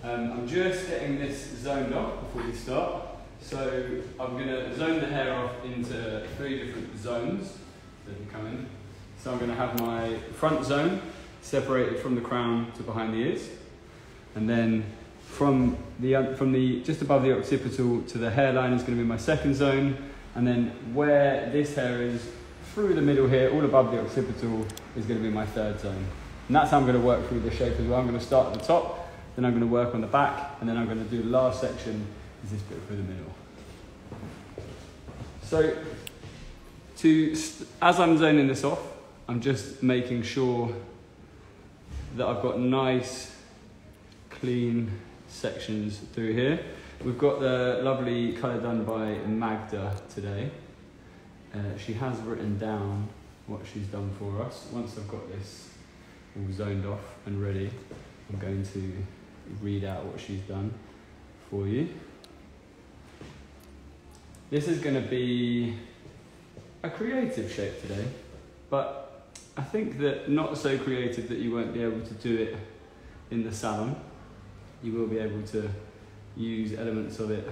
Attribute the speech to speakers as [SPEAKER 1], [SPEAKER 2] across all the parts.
[SPEAKER 1] I'm just getting this zoned off before we start. So I'm going to zone the hair off into 3 different zones that can come in. So I'm going to have my front zone separated from the crown to behind the ears, and then from the just above the occipital to the hairline is going to be my second zone, and then where this hair is through the middle here, all above the occipital, is going to be my third zone. And that's how I'm going to work through the shape as well. I'm going to start at the top, then I'm going to work on the back, and then I'm going to do the last section is this bit through the middle. So as I'm zoning this off, I'm just making sure that I've got nice, clean sections through here. We've got the lovely colour done by Magda today. She has written down what she's done for us. Once I've got this all zoned off and ready, I'm going to read out what she's done for you. This is going to be a creative shape today, but I think that not so creative that you won't be able to do it in the salon. You will be able to use elements of it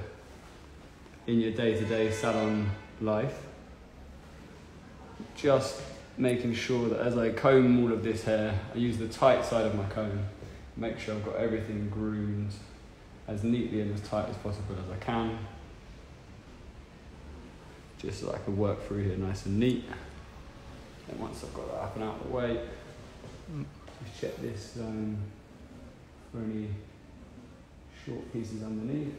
[SPEAKER 1] in your day-to-day salon life. Just making sure that as I comb all of this hair, I use the tight side of my comb, make sure I've got everything groomed as neatly and as tight as possible as I can, just so I can work through here nice and neat. And once I've got that up and out of the way, just check this zone for any short pieces underneath.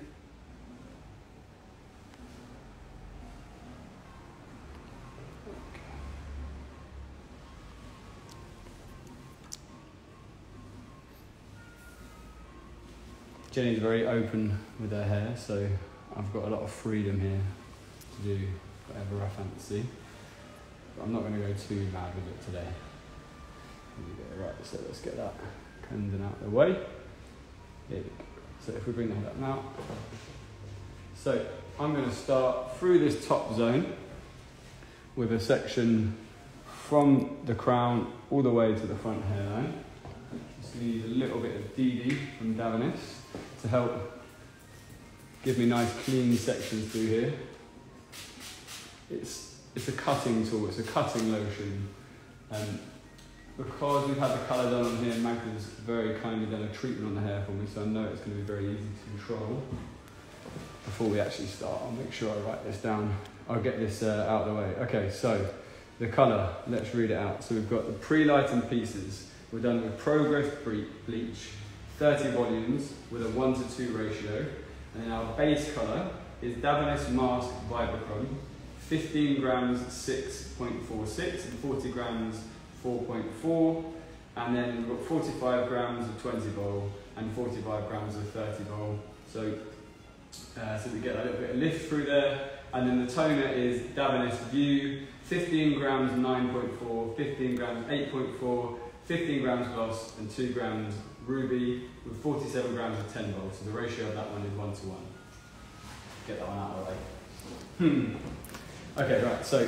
[SPEAKER 1] Jenny's very open with her hair, so I've got a lot of freedom here to do whatever I fancy. But I'm not going to go too mad with it today. Right, so let's get that combed and out of the way. Here we go. So if we bring that up now. So I'm going to start through this top zone with a section from the crown all the way to the front hairline. Just going to use a little bit of DD from Hairstylist to help give me nice clean sections through here. It's a cutting tool, it's a cutting lotion. Because we've had the colour done on here, Magda's very kindly done a treatment on the hair for me, so I know it's going to be very easy to control. Before we actually start, I'll make sure I write this down. I'll get this out of the way. Okay, so the colour, let's read it out. So we've got the pre-lighting pieces. We're done with Progress Bleach, 30 volumes with a 1:2 ratio. And then our base colour is Hairstylist Mask Vibrochrome, 15 grams 6.46 and 40 grams 4.4, and then we've got 45 grams of 20 vol and 45 grams of 30 vol. So we get a little bit of lift through there. And then the toner is Hairstylist View, 15 grams 9.4, 15 grams 8.4, 15 grams gloss and 2 grams ruby with 47 grams of 10 vol. So the ratio of that one is 1:1. Get that one out of the way. Okay, right, so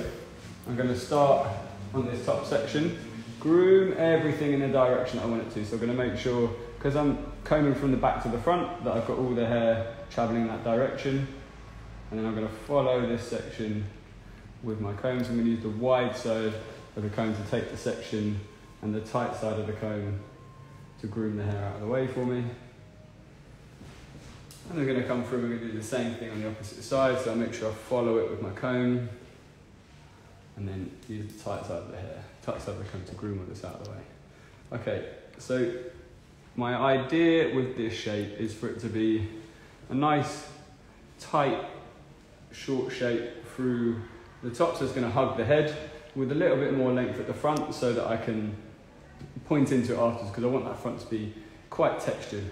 [SPEAKER 1] I'm going to start on this top section, groom everything in the direction I want it to. So I'm going to make sure, because I'm combing from the back to the front, that I've got all the hair travelling that direction. And then I'm going to follow this section with my comb. So I'm going to use the wide side of the comb to take the section and the tight side of the comb to groom the hair out of the way for me. And I'm going to come through, we're going to do the same thing on the opposite side, so I'll make sure I follow it with my comb, and then use the tight side of the hair, tight side of the comb to groom all this out of the way. Okay, so my idea with this shape is for it to be a nice, tight, short shape through the top, so it's going to hug the head with a little bit more length at the front so that I can point into it afterwards, because I want that front to be quite textured.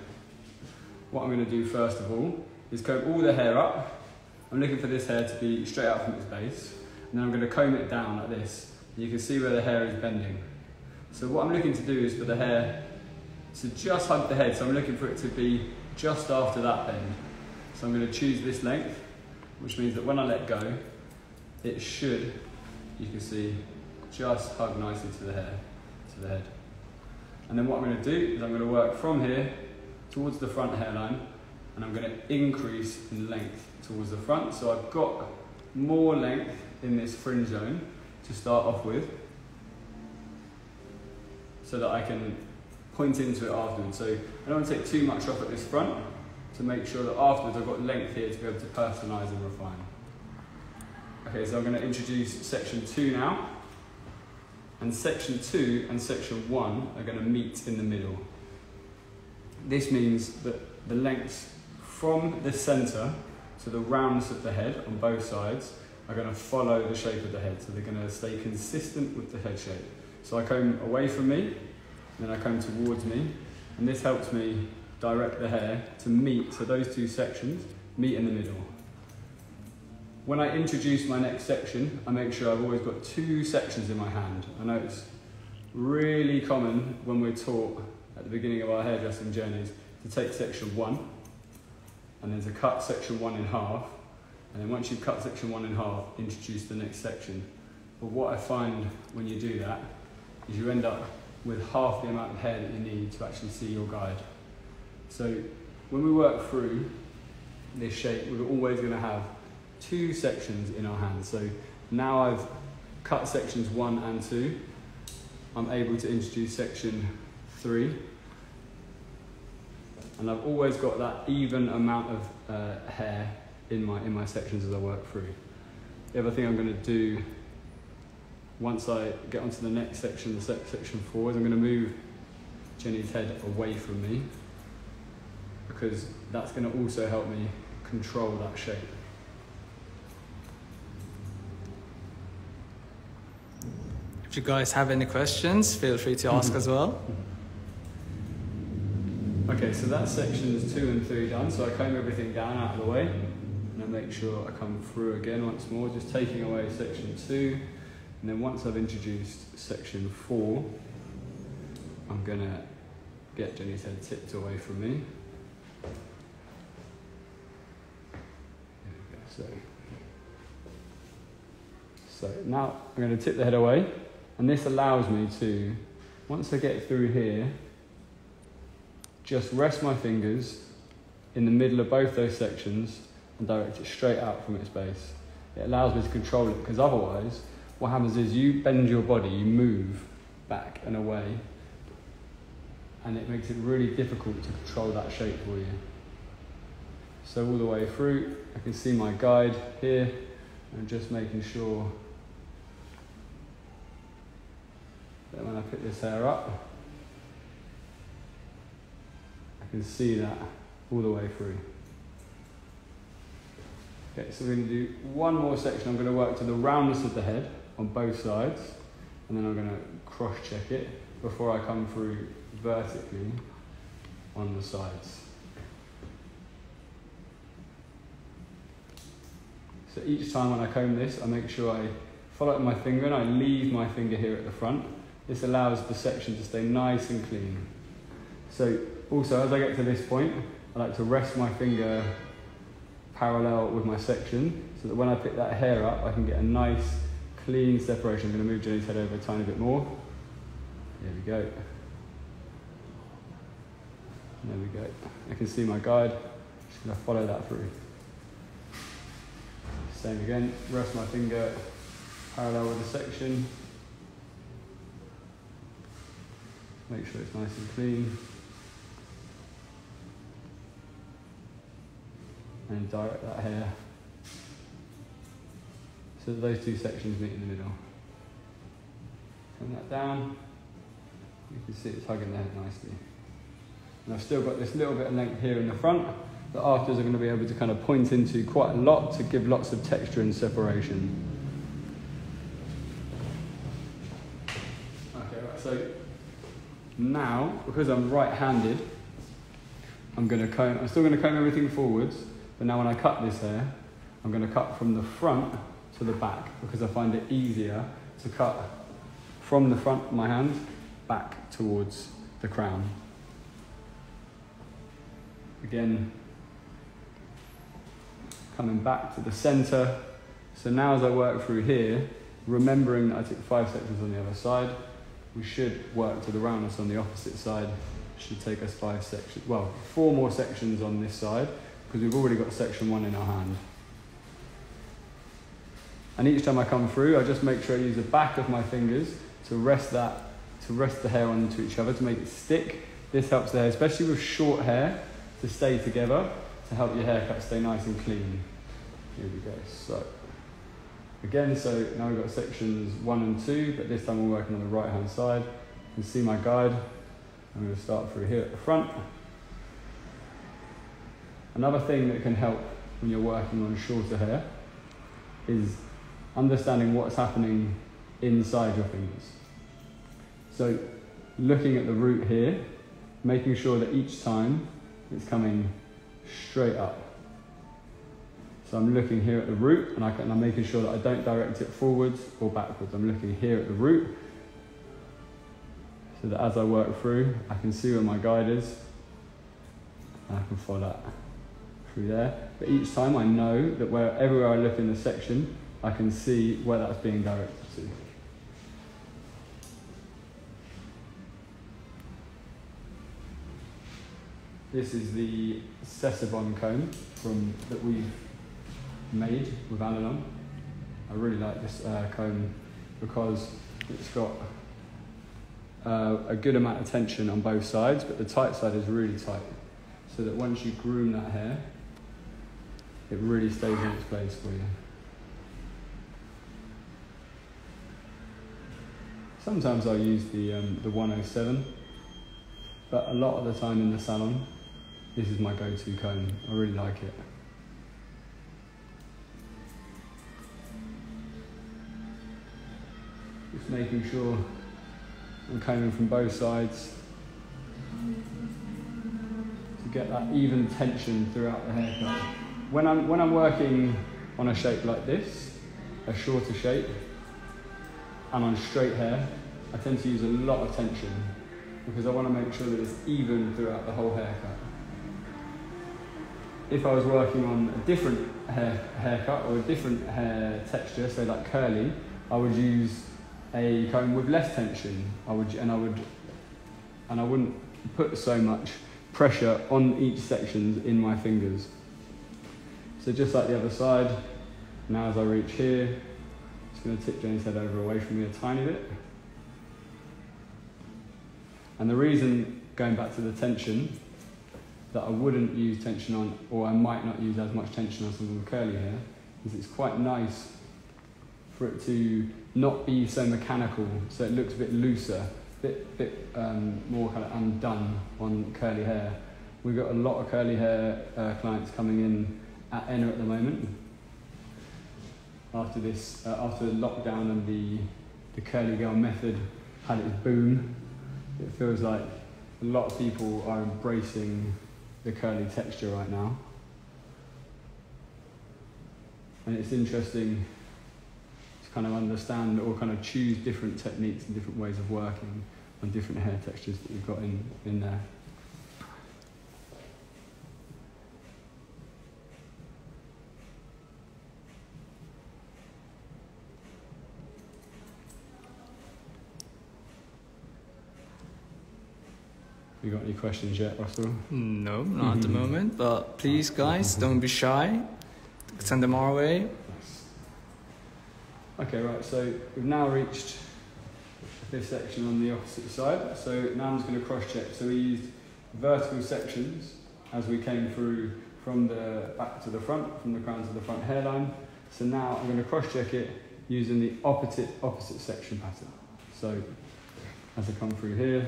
[SPEAKER 1] What I'm going to do first of all is comb all the hair up. I'm looking for this hair to be straight out from its base, and then I'm going to comb it down like this. You can see where the hair is bending. So what I'm looking to do is for the hair to just hug the head, so I'm looking for it to be just after that bend. So I'm going to choose this length, which means that when I let go, it should, you can see, just hug nicely to the hair, to the head. And then what I'm going to do is I'm going to work from here towards the front hairline, and I'm going to increase in length towards the front. So I've got more length in this fringe zone to start off with, so that I can point into it afterwards. So I don't want to take too much off at this front to make sure that afterwards I've got length here to be able to personalise and refine. Okay, so I'm going to introduce section 2 now. And section 2 and section 1 are going to meet in the middle. This means that the lengths from the centre to the roundness of the head on both sides are going to follow the shape of the head. So they're going to stay consistent with the head shape. So I comb away from me, and then I comb towards me, and this helps me direct the hair to meet, so those two sections meet in the middle. When I introduce my next section, I make sure I've always got 2 sections in my hand. I know it's really common when we're taught at the beginning of our hairdressing journeys to take section 1 and then to cut section 1 in half, and then once you've cut section 1 in half, introduce the next section. But what I find when you do that is you end up with half the amount of hair that you need to actually see your guide. So when we work through this shape, we're always going to have 2 sections in our hands. So now I've cut sections 1 and 2, I'm able to introduce section 3, and I've always got that even amount of hair in my sections as I work through. The other thing I'm going to do once I get onto the next section, section 4, is I'm going to move Jenny's head away from me, because that's going to also help me control that shape.
[SPEAKER 2] If you guys have any questions, feel free to ask as well.
[SPEAKER 1] Okay, so that's sections 2 and 3 done. So I comb everything down out of the way, and I make sure I come through again once more, just taking away section 2. And then once I've introduced section 4, I'm gonna get Jenny's head tipped away from me. There we go. So now I'm going to tip the head away, and this allows me to, once I get through here, just rest my fingers in the middle of both those sections and direct it straight out from its base. It allows me to control it, because otherwise what happens is you bend your body, you move back and away, and it makes it really difficult to control that shape for you. So all the way through, I can see my guide here, and just making sure that when I pick this hair up, I can see that all the way through. Okay, so we're going to do one more section. I'm going to work to the roundness of the head on both sides, and then I'm going to cross-check it before I come through vertically on the sides. So each time when I comb this, I make sure I follow it with my finger and I leave my finger here at the front. This allows the section to stay nice and clean. So also, as I get to this point, I like to rest my finger parallel with my section, so that when I pick that hair up, I can get a nice, clean separation. I'm going to move Jenny's head over a tiny bit more. There we go. There we go. I can see my guide. Just going to follow that through. Same again, rest my finger parallel with the section. Make sure it's nice and clean. And direct that hair so that those 2 sections meet in the middle. Turn that down. You can see it's hugging the head nicely. And I've still got this little bit of length here in the front that afterwards I'm going to be able to kind of point into quite a lot to give lots of texture and separation. Okay, right, so now, because I'm right-handed, I'm still going to comb everything forwards, but now when I cut this hair, I'm going to cut from the front to the back, because I find it easier to cut from the front of my hand back towards the crown. Again, coming back to the center. So now as I work through here, remembering that I took 5 sections on the other side, we should work to the roundness on the opposite side should take us 5 sections, well, 4 more sections on this side, because we've already got section 1 in our hand. And each time I come through, I just make sure I use the back of my fingers to rest the hair onto each other, to make it stick. This helps the hair, especially with short hair, to stay together, to help your haircut stay nice and clean. Here we go. So, again, so now we've got sections 1 and 2, but this time we're working on the right hand side. You can see my guide. I'm going to start through here at the front. Another thing that can help when you're working on shorter hair is understanding what's happening inside your fingers. So looking at the root here, making sure that each time it's coming straight up. So I'm looking here at the root, and I'm making sure that I don't direct it forwards or backwards. I'm looking here at the root, so that as I work through, I can see where my guide is, and I can follow that through there. But each time I know that everywhere I look in the section, I can see where that's being directed to. This is the Sessibon comb that we've made with aniline. I really like this comb because it's got a good amount of tension on both sides, but the tight side is really tight, so that once you groom that hair, it really stays in its place for you. Sometimes I'll use the 107, but a lot of the time in the salon, this is my go-to comb. I really like it. Just making sure I'm combing from both sides to get that even tension throughout the haircut. When I'm working on a shape like this, a shorter shape, and on straight hair, I tend to use a lot of tension because I want to make sure that it's even throughout the whole haircut. If I was working on a different haircut or a different hair texture, so like curly, I would use a comb with less tension. I wouldn't put so much pressure on each section in my fingers. So just like the other side, now as I reach here, just going to tip Jane's head over away from me a tiny bit. And the reason, going back to the tension, that I wouldn't use tension on, or I might not use as much tension on someone with curly hair, is it's quite nice for it to not be so mechanical, so it looks a bit looser, bit more kind of undone on curly hair. We've got a lot of curly hair clients coming in at Enna at the moment. After this, after the lockdown and the curly girl method had its boom, it feels like a lot of people are embracing the curly texture right now. And it's interesting to kind of understand or kind of choose different techniques and different ways of working on different hair textures that you've got in there. You got any questions yet, Russell?
[SPEAKER 2] No, not at the moment, but please guys, don't be shy. Send them our way.
[SPEAKER 1] Okay, right, so we've now reached this section on the opposite side. So now I'm just going to cross-check. So we used vertical sections as we came through from the back to the front, from the crown to the front hairline. So now I'm going to cross-check it using the opposite section pattern. So as I come through here,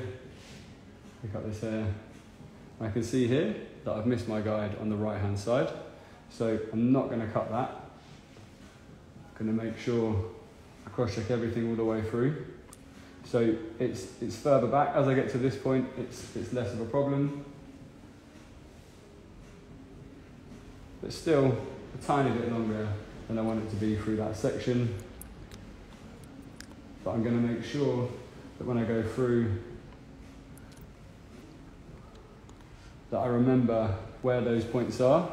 [SPEAKER 1] pick up this hair. I can see here that I've missed my guide on the right hand side, so I'm not going to cut that. I'm going to make sure I cross check everything all the way through. So it's further back. As I get to this point, it's less of a problem, but still a tiny bit longer than I want it to be through that section. But I'm going to make sure that when I go through, that I remember where those points are,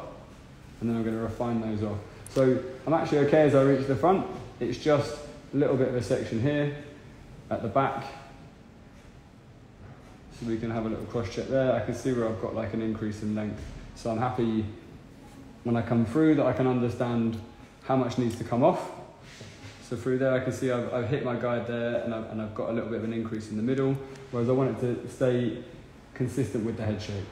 [SPEAKER 1] and then I'm going to refine those off. So I'm actually okay as I reach the front. It's just a little bit of a section here at the back. So we can have a little cross check there. I can see where I've got like an increase in length. So I'm happy when I come through that I can understand how much needs to come off. So through there I can see I've hit my guide there and I've got a little bit of an increase in the middle, whereas I want it to stay consistent with the head shape.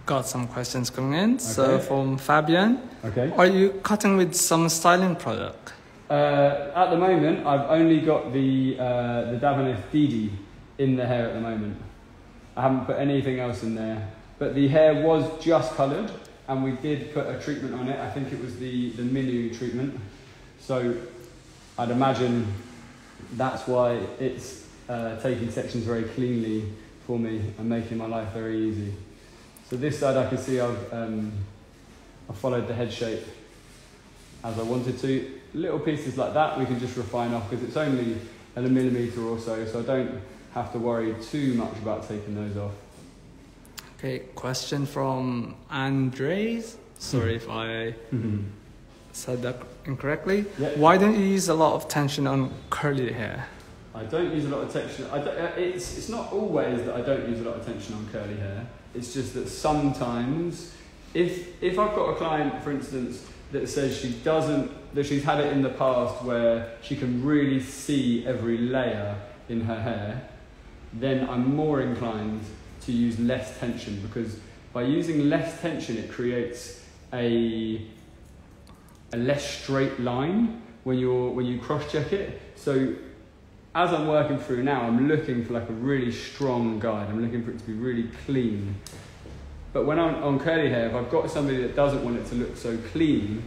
[SPEAKER 2] Got some questions coming in.
[SPEAKER 1] Okay.
[SPEAKER 2] So from Fabian,
[SPEAKER 1] Okay.
[SPEAKER 2] are you cutting with some styling product?
[SPEAKER 1] At the moment, I've only got the Daveneth DD in the hair at the moment. I haven't put anything else in there. But the hair was just coloured, and we did put a treatment on it. I think it was the Minu treatment. So I'd imagine that's why it's taking sections very cleanly for me and making my life very easy. So this side I can see I've followed the head shape as I wanted to. Little pieces like that we can just refine off because it's only a millimetre or so I don't have to worry too much about taking those off.
[SPEAKER 2] Okay, question from Andres. Sorry if I said that incorrectly.
[SPEAKER 1] Yep.
[SPEAKER 2] Why don't you use a lot of tension on curly hair?
[SPEAKER 1] I don't use a lot of tension. It's not always that I don't use a lot of tension on curly hair. It's just that sometimes, if I've got a client, for instance, that says that she's had it in the past where she can really see every layer in her hair, then I'm more inclined to use less tension, because by using less tension it creates a less straight line when you cross-check it. So as I'm working through now, I'm looking for like a really strong guide. I'm looking for it to be really clean. But when I'm on curly hair, if I've got somebody that doesn't want it to look so clean,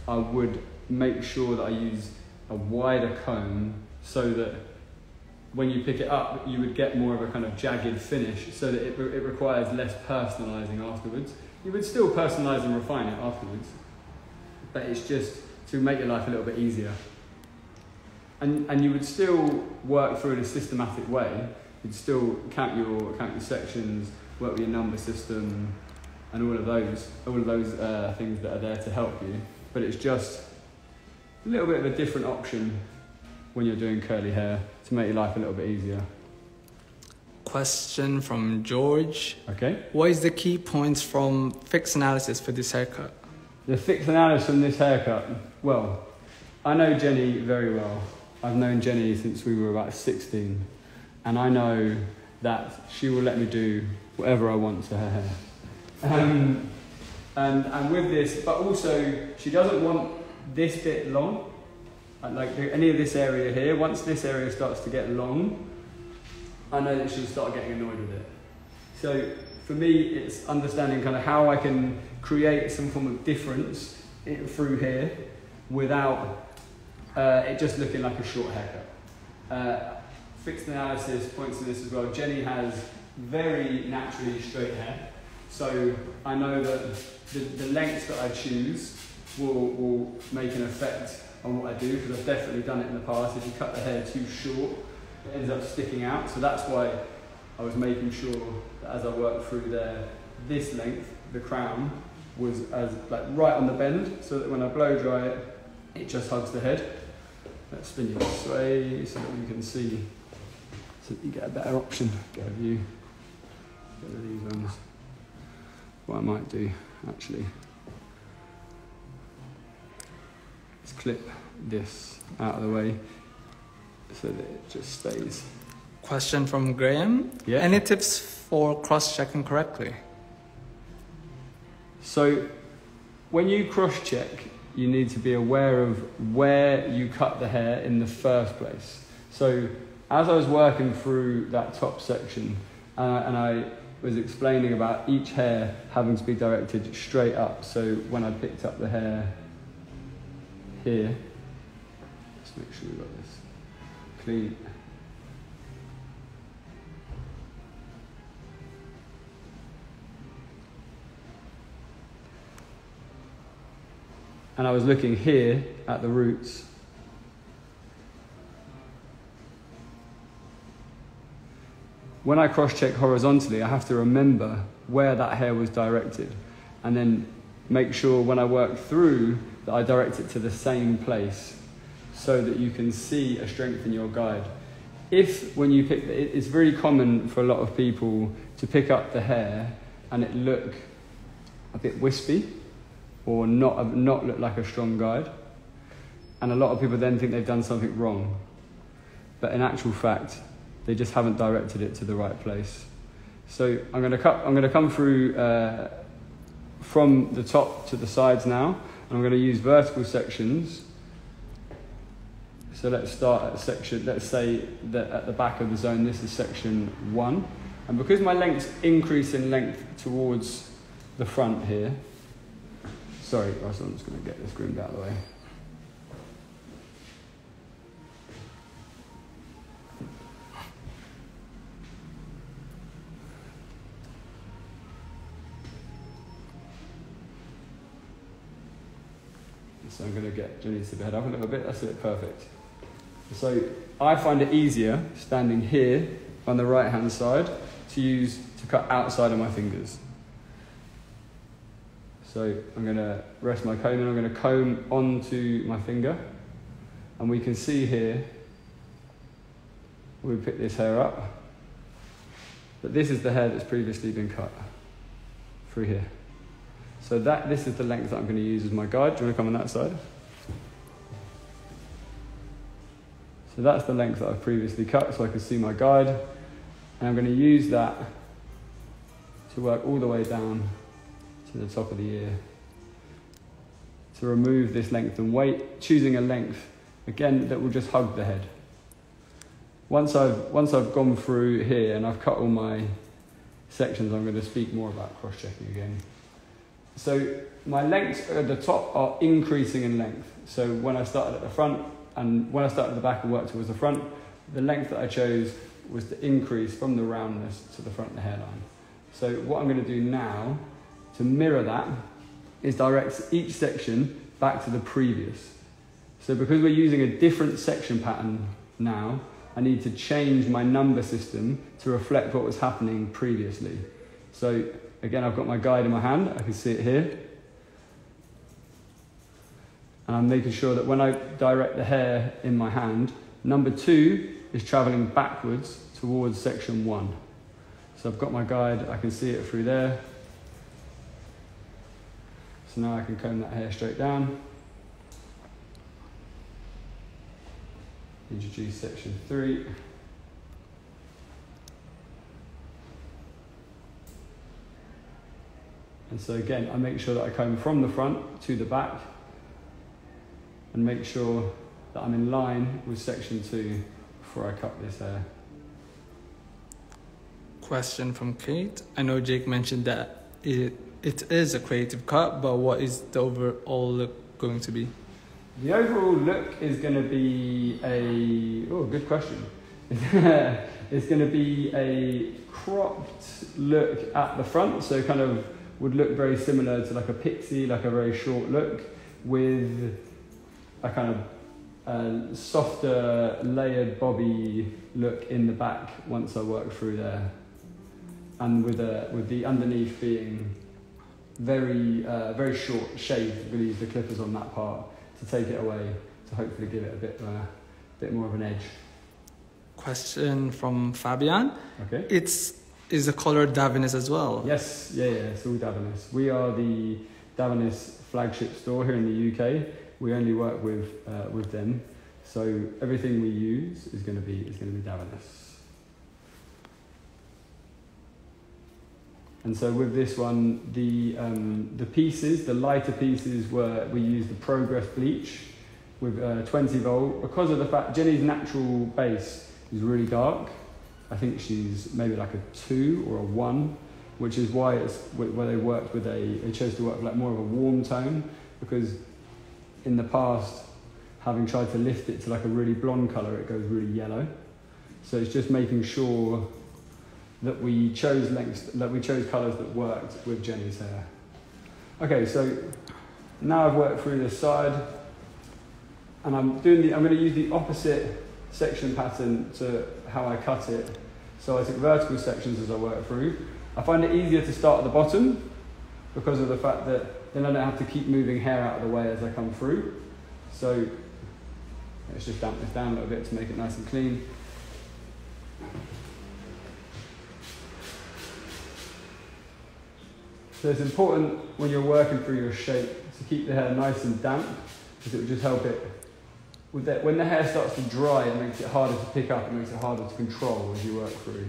[SPEAKER 1] I would make sure that I use a wider comb so that when you pick it up, you would get more of a kind of jagged finish, so that it requires less personalising afterwards. You would still personalise and refine it afterwards, but it's just to make your life a little bit easier. And you would still work through in a systematic way. You'd still count your sections, work with your number system, and all of those things that are there to help you. But it's just a little bit of a different option when you're doing curly hair to make your life a little bit easier.
[SPEAKER 2] Question from George.
[SPEAKER 1] Okay.
[SPEAKER 2] What is the key points from fix analysis for this haircut?
[SPEAKER 1] The fix analysis on this haircut. Well, I know Jenny very well. I've known Jenny since we were about 16, and I know that she will let me do whatever I want to her hair. And with this, but also she doesn't want this bit long, like any of this area here. Once this area starts to get long, I know that she'll start getting annoyed with it. So for me, it's understanding kind of how I can create some form of difference through here without it just looking like a short haircut. Fixed analysis points to this as well. Jenny has very naturally straight hair, so I know that the length that I choose will make an effect on what I do, because I've definitely done it in the past. If you cut the hair too short, it ends up sticking out. So that's why I was making sure that as I worked through there, this length, the crown, was as like right on the bend, so that when I blow dry it, it just hugs the head. Let's spin you this way so that you can see, so that you get a better option, get a view. Get rid of these ones. What I might do, actually, is clip this out of the way so that it just stays.
[SPEAKER 2] Question from Graham.
[SPEAKER 1] Yeah.
[SPEAKER 2] Any tips for cross-checking correctly?
[SPEAKER 1] So when you cross-check, you need to be aware of where you cut the hair in the first place. So as I was working through that top section, and I was explaining about each hair having to be directed straight up. So when I picked up the hair here, let's make sure we've got this clean. And I was looking here at the roots. When I cross-check horizontally, I have to remember where that hair was directed, and then make sure when I work through that I direct it to the same place, so that you can see a strength in your guide. if when you pick, it's very common for a lot of people to pick up the hair and it look a bit wispy or not look like a strong guide. And a lot of people then think they've done something wrong. But in actual fact, they just haven't directed it to the right place. So I'm going to come through from the top to the sides now, and I'm going to use vertical sections. So let's start at section, let's say that at the back of the zone, this is section 1. And because my lengths increase in length towards the front here, sorry, Russell, I'm just going to get this groomed out of the way. So I'm going to get Jenny to head up a little bit. That's it, perfect. So I find it easier standing here on the right hand side to cut outside of my fingers. So I'm going to rest my comb and I'm going to comb onto my finger. And we can see here, we pick this hair up, that this is the hair that's previously been cut through here. So this is the length that I'm going to use as my guide. Do you want to come on that side? So that's the length that I've previously cut, so I can see my guide. And I'm going to use that to work all the way down to the top of the ear to remove this length and weight, choosing a length, again, that will just hug the head. Once I've gone through here and I've cut all my sections, I'm going to speak more about cross-checking again. So my lengths at the top are increasing in length. So when I started at the front and when I started at the back and worked towards the front, the length that I chose was to increase from the roundness to the front of the hairline. So what I'm going to do now to mirror that is direct each section back to the previous. So because we're using a different section pattern now, I need to change my number system to reflect what was happening previously. So again, I've got my guide in my hand, I can see it here. And I'm making sure that when I direct the hair in my hand, number 2 is traveling backwards towards section 1. So I've got my guide, I can see it through there. So now I can comb that hair straight down. Introduce section 3. And so again, I make sure that I comb from the front to the back and make sure that I'm in line with section 2 before I cut this hair.
[SPEAKER 2] Question from Kate. I know Jake mentioned that it is a creative cut, but what is the overall look going to be?
[SPEAKER 1] The overall look is going to be good question. It's going to be a cropped look at the front, so kind of would look very similar to like a Pixie, like a very short look, with a kind of softer layered bobby look in the back once I work through there, and with the underneath being very very short shaved. We're going to use the clippers on that part to take it away to hopefully give it a bit more of an edge.
[SPEAKER 2] Question from Fabian.
[SPEAKER 1] Okay.
[SPEAKER 2] Is the color Davines as well?
[SPEAKER 1] Yes, yeah, it's all Davines. We are the Davines flagship store here in the UK. We only work with them, so everything we use is going to be Davines. And so with this one, the pieces, the lighter pieces, we use the Progress bleach with 20 volt because of the fact Jenny's natural base is really dark. I think she's maybe like a 2 or a 1, which is why they chose to work with like more of a warm tone, because in the past, having tried to lift it to like a really blonde colour, it goes really yellow. So it's just making sure that we chose colours that worked with Jenny's hair. Okay, so now I've worked through this side, and I'm going to use the opposite section pattern to how I cut it. So I took vertical sections as I work through. I find it easier to start at the bottom because of the fact that then I don't have to keep moving hair out of the way as I come through. So let's just damp this down a little bit to make it nice and clean. So it's important when you're working through your shape to keep the hair nice and damp, because it will just help it. When the hair starts to dry, it makes it harder to pick up, it makes it harder to control as you work through.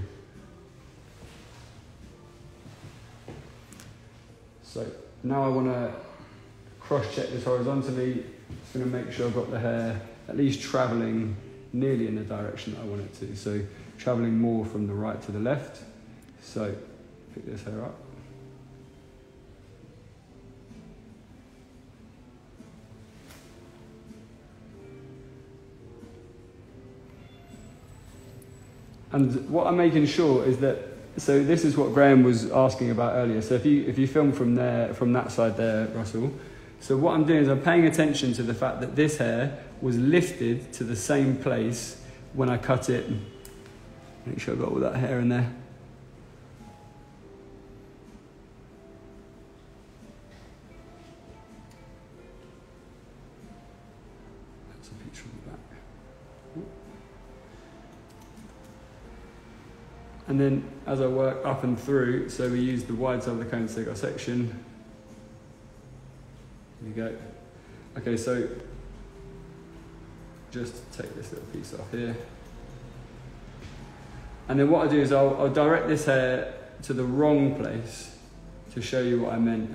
[SPEAKER 1] So now I want to cross-check this horizontally. Just going to make sure I've got the hair at least travelling nearly in the direction that I want it to. So travelling more from the right to the left. So pick this hair up. And what I'm making sure is that, so this is what Graham was asking about earlier. So if you film from there, from that side there, Russell, so what I'm doing is I'm paying attention to the fact that this hair was lifted to the same place when I cut it. Make sure I've got all that hair in there. That's a picture of the back. And then as I work up and through, so we use the wide side of the cone to take our section. There you go. Okay, so just take this little piece off here. And then what I do is I'll direct this hair to the wrong place to show you what I meant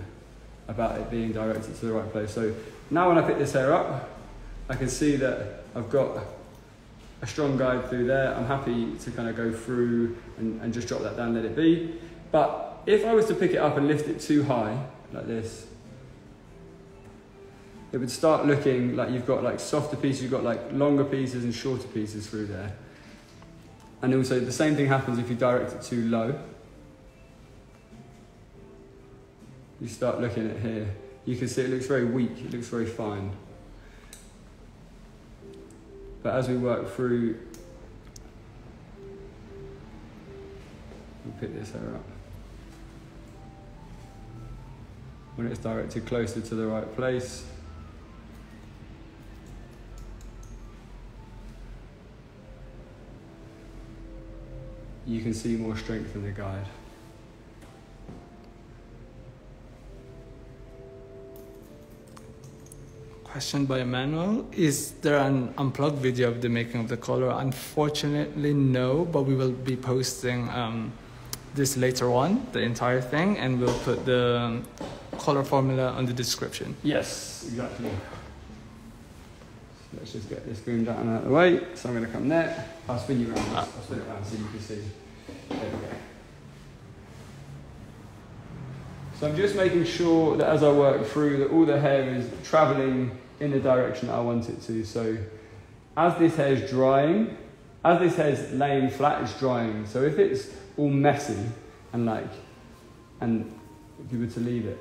[SPEAKER 1] about it being directed to the right place. So now when I pick this hair up, I can see that I've got a strong guide through there. I'm happy to kind of go through and just drop that down, let it be. But if I was to pick it up and lift it too high, like this, it would start looking like you've got like softer pieces, you've got like longer pieces and shorter pieces through there. And also the same thing happens if you direct it too low. You start looking at here, you can see it looks very weak, it looks very fine. But as we work through, we'll pick this hair up. When it's directed closer to the right place, you can see more strength in the guide.
[SPEAKER 2] Question by Emmanuel: is there an unplugged video of the making of the color? Unfortunately, no, but we will be posting this later on, the entire thing, and we'll put the color formula on the description.
[SPEAKER 1] Yes, exactly. So let's just get this groomed out and out of the way. So I'm going to come there. I'll spin you around. I'll spin it around so you can see. There we go. So I'm just making sure that as I work through that all the hair is travelling in the direction that I want it to. So as this hair is drying, as this hair is laying flat, it's drying. So if it's all messy and if you were to leave it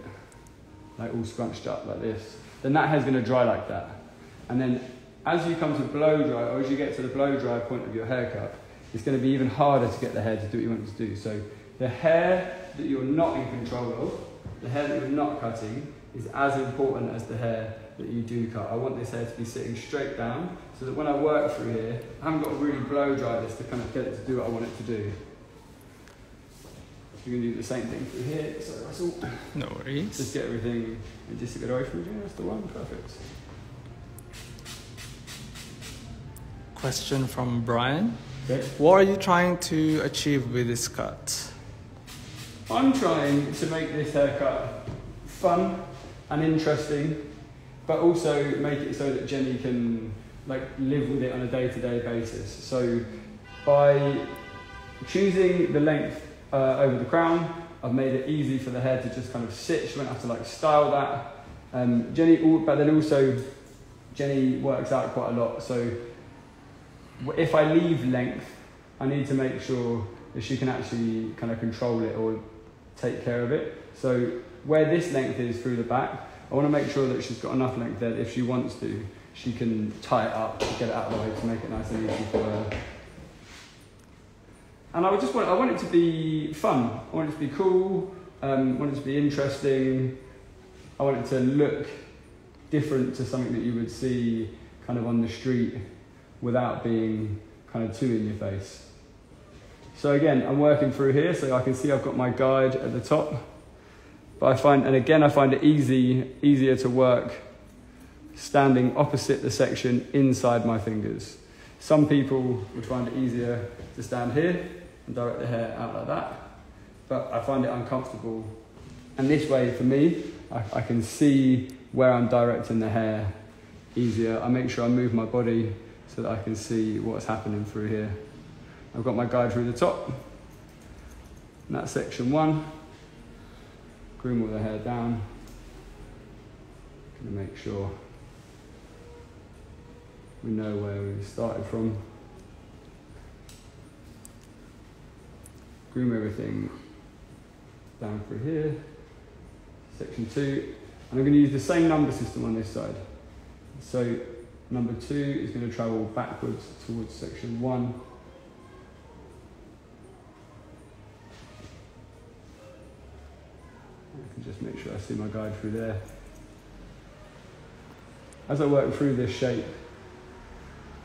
[SPEAKER 1] like all scrunched up like this, then that hair's going to dry like that. And then as you come to blow dry, or as you get to the blow dry point of your haircut, it's going to be even harder to get the hair to do what you want it to do. So the hair that you're not in control of, the hair that you're not cutting, is as important as the hair that you do cut. I want this hair to be sitting straight down so that when I work through here, I haven't got to really blow dry this to kind of get it to do what I want it to do. You're going to do the same thing through here. So Russell,
[SPEAKER 2] no worries.
[SPEAKER 1] Just get everything just a bit away from you. That's the one. Perfect.
[SPEAKER 2] Question from Brian.
[SPEAKER 1] Okay.
[SPEAKER 2] What are you trying to achieve with this cut?
[SPEAKER 1] I'm trying to make this haircut fun and interesting, but also make it so that Jenny can like live with it on a day-to-day basis. So by choosing the length over the crown, I've made it easy for the hair to just kind of sit. She won't have to like style that. But then also Jenny works out quite a lot. So if I leave length, I need to make sure that she can actually kind of control it or take care of it. So where this length is through the back, I want to make sure that she's got enough length there that if she wants to, she can tie it up, get it out of the way to make it nice and easy for her. And I want it to be fun. I want it to be cool. I want it to be interesting. I want it to look different to something that you would see kind of on the street without being kind of too in your face. So again, I'm working through here, so I can see I've got my guide at the top. But I find it easier to work standing opposite the section inside my fingers. Some people would find it easier to stand here and direct the hair out like that, but I find it uncomfortable. And this way, for me, I can see where I'm directing the hair easier. I make sure I move my body so that I can see what's happening through here. I've got my guide through the top, and that's section 1. Groom all the hair down. Gonna make sure we know where we started from. Groom everything down through here. Section 2, and I'm going to use the same number system on this side. So number 2 is going to travel backwards towards section 1. I can just make sure I see my guide through there. As I work through this shape,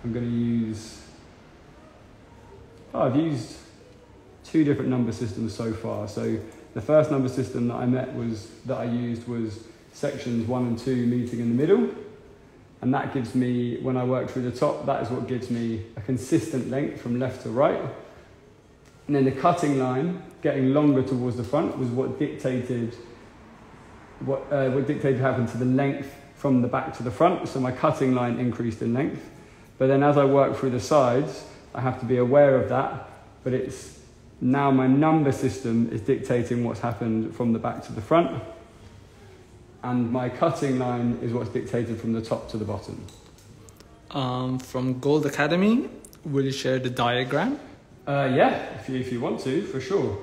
[SPEAKER 1] I'm going to use, I've used 2 different number systems so far. So the first number system that I used was sections 1 and 2 meeting in the middle. And that gives me, when I work through the top, that is what gives me a consistent length from left to right. And then the cutting line, getting longer towards the front, was what dictated what happened to the length from the back to the front. So my cutting line increased in length. But then as I work through the sides, I have to be aware of that. But it's now my number system is dictating what's happened from the back to the front. And my cutting line is what's dictated from the top to the bottom.
[SPEAKER 2] From Gold Academy, will you share the diagram?
[SPEAKER 1] Yeah, if you want to, for sure.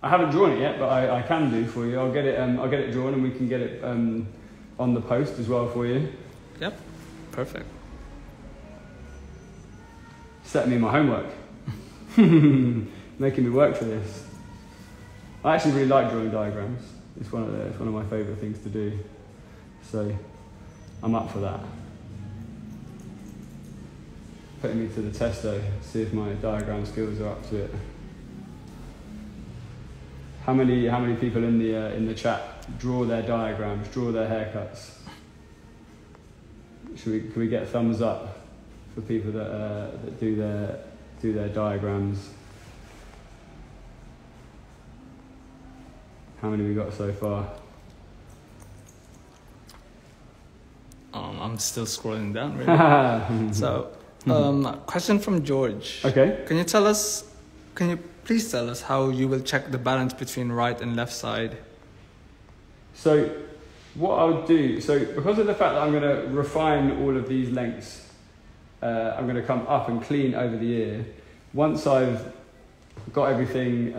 [SPEAKER 1] I haven't drawn it yet, but I can do for you. I'll get it drawn, and we can get it on the post as well for you.
[SPEAKER 2] Yep, perfect.
[SPEAKER 1] Setting me my homework. Making me work for this. I actually really like drawing diagrams. It's one of my favourite things to do. So I'm up for that. Putting me to the test though, see if my diagram skills are up to it. How many people in the chat draw their diagrams, draw their haircuts? Can we get thumbs up for people that do their diagrams? How many we got so far?
[SPEAKER 2] I'm still scrolling down, really. So, question from George.
[SPEAKER 1] Okay.
[SPEAKER 2] Can you please tell us how you will check the balance between right and left side?
[SPEAKER 1] So, what I'll do, because of the fact that I'm going to refine all of these lengths, I'm going to come up and clean over the ear. Once I've got everything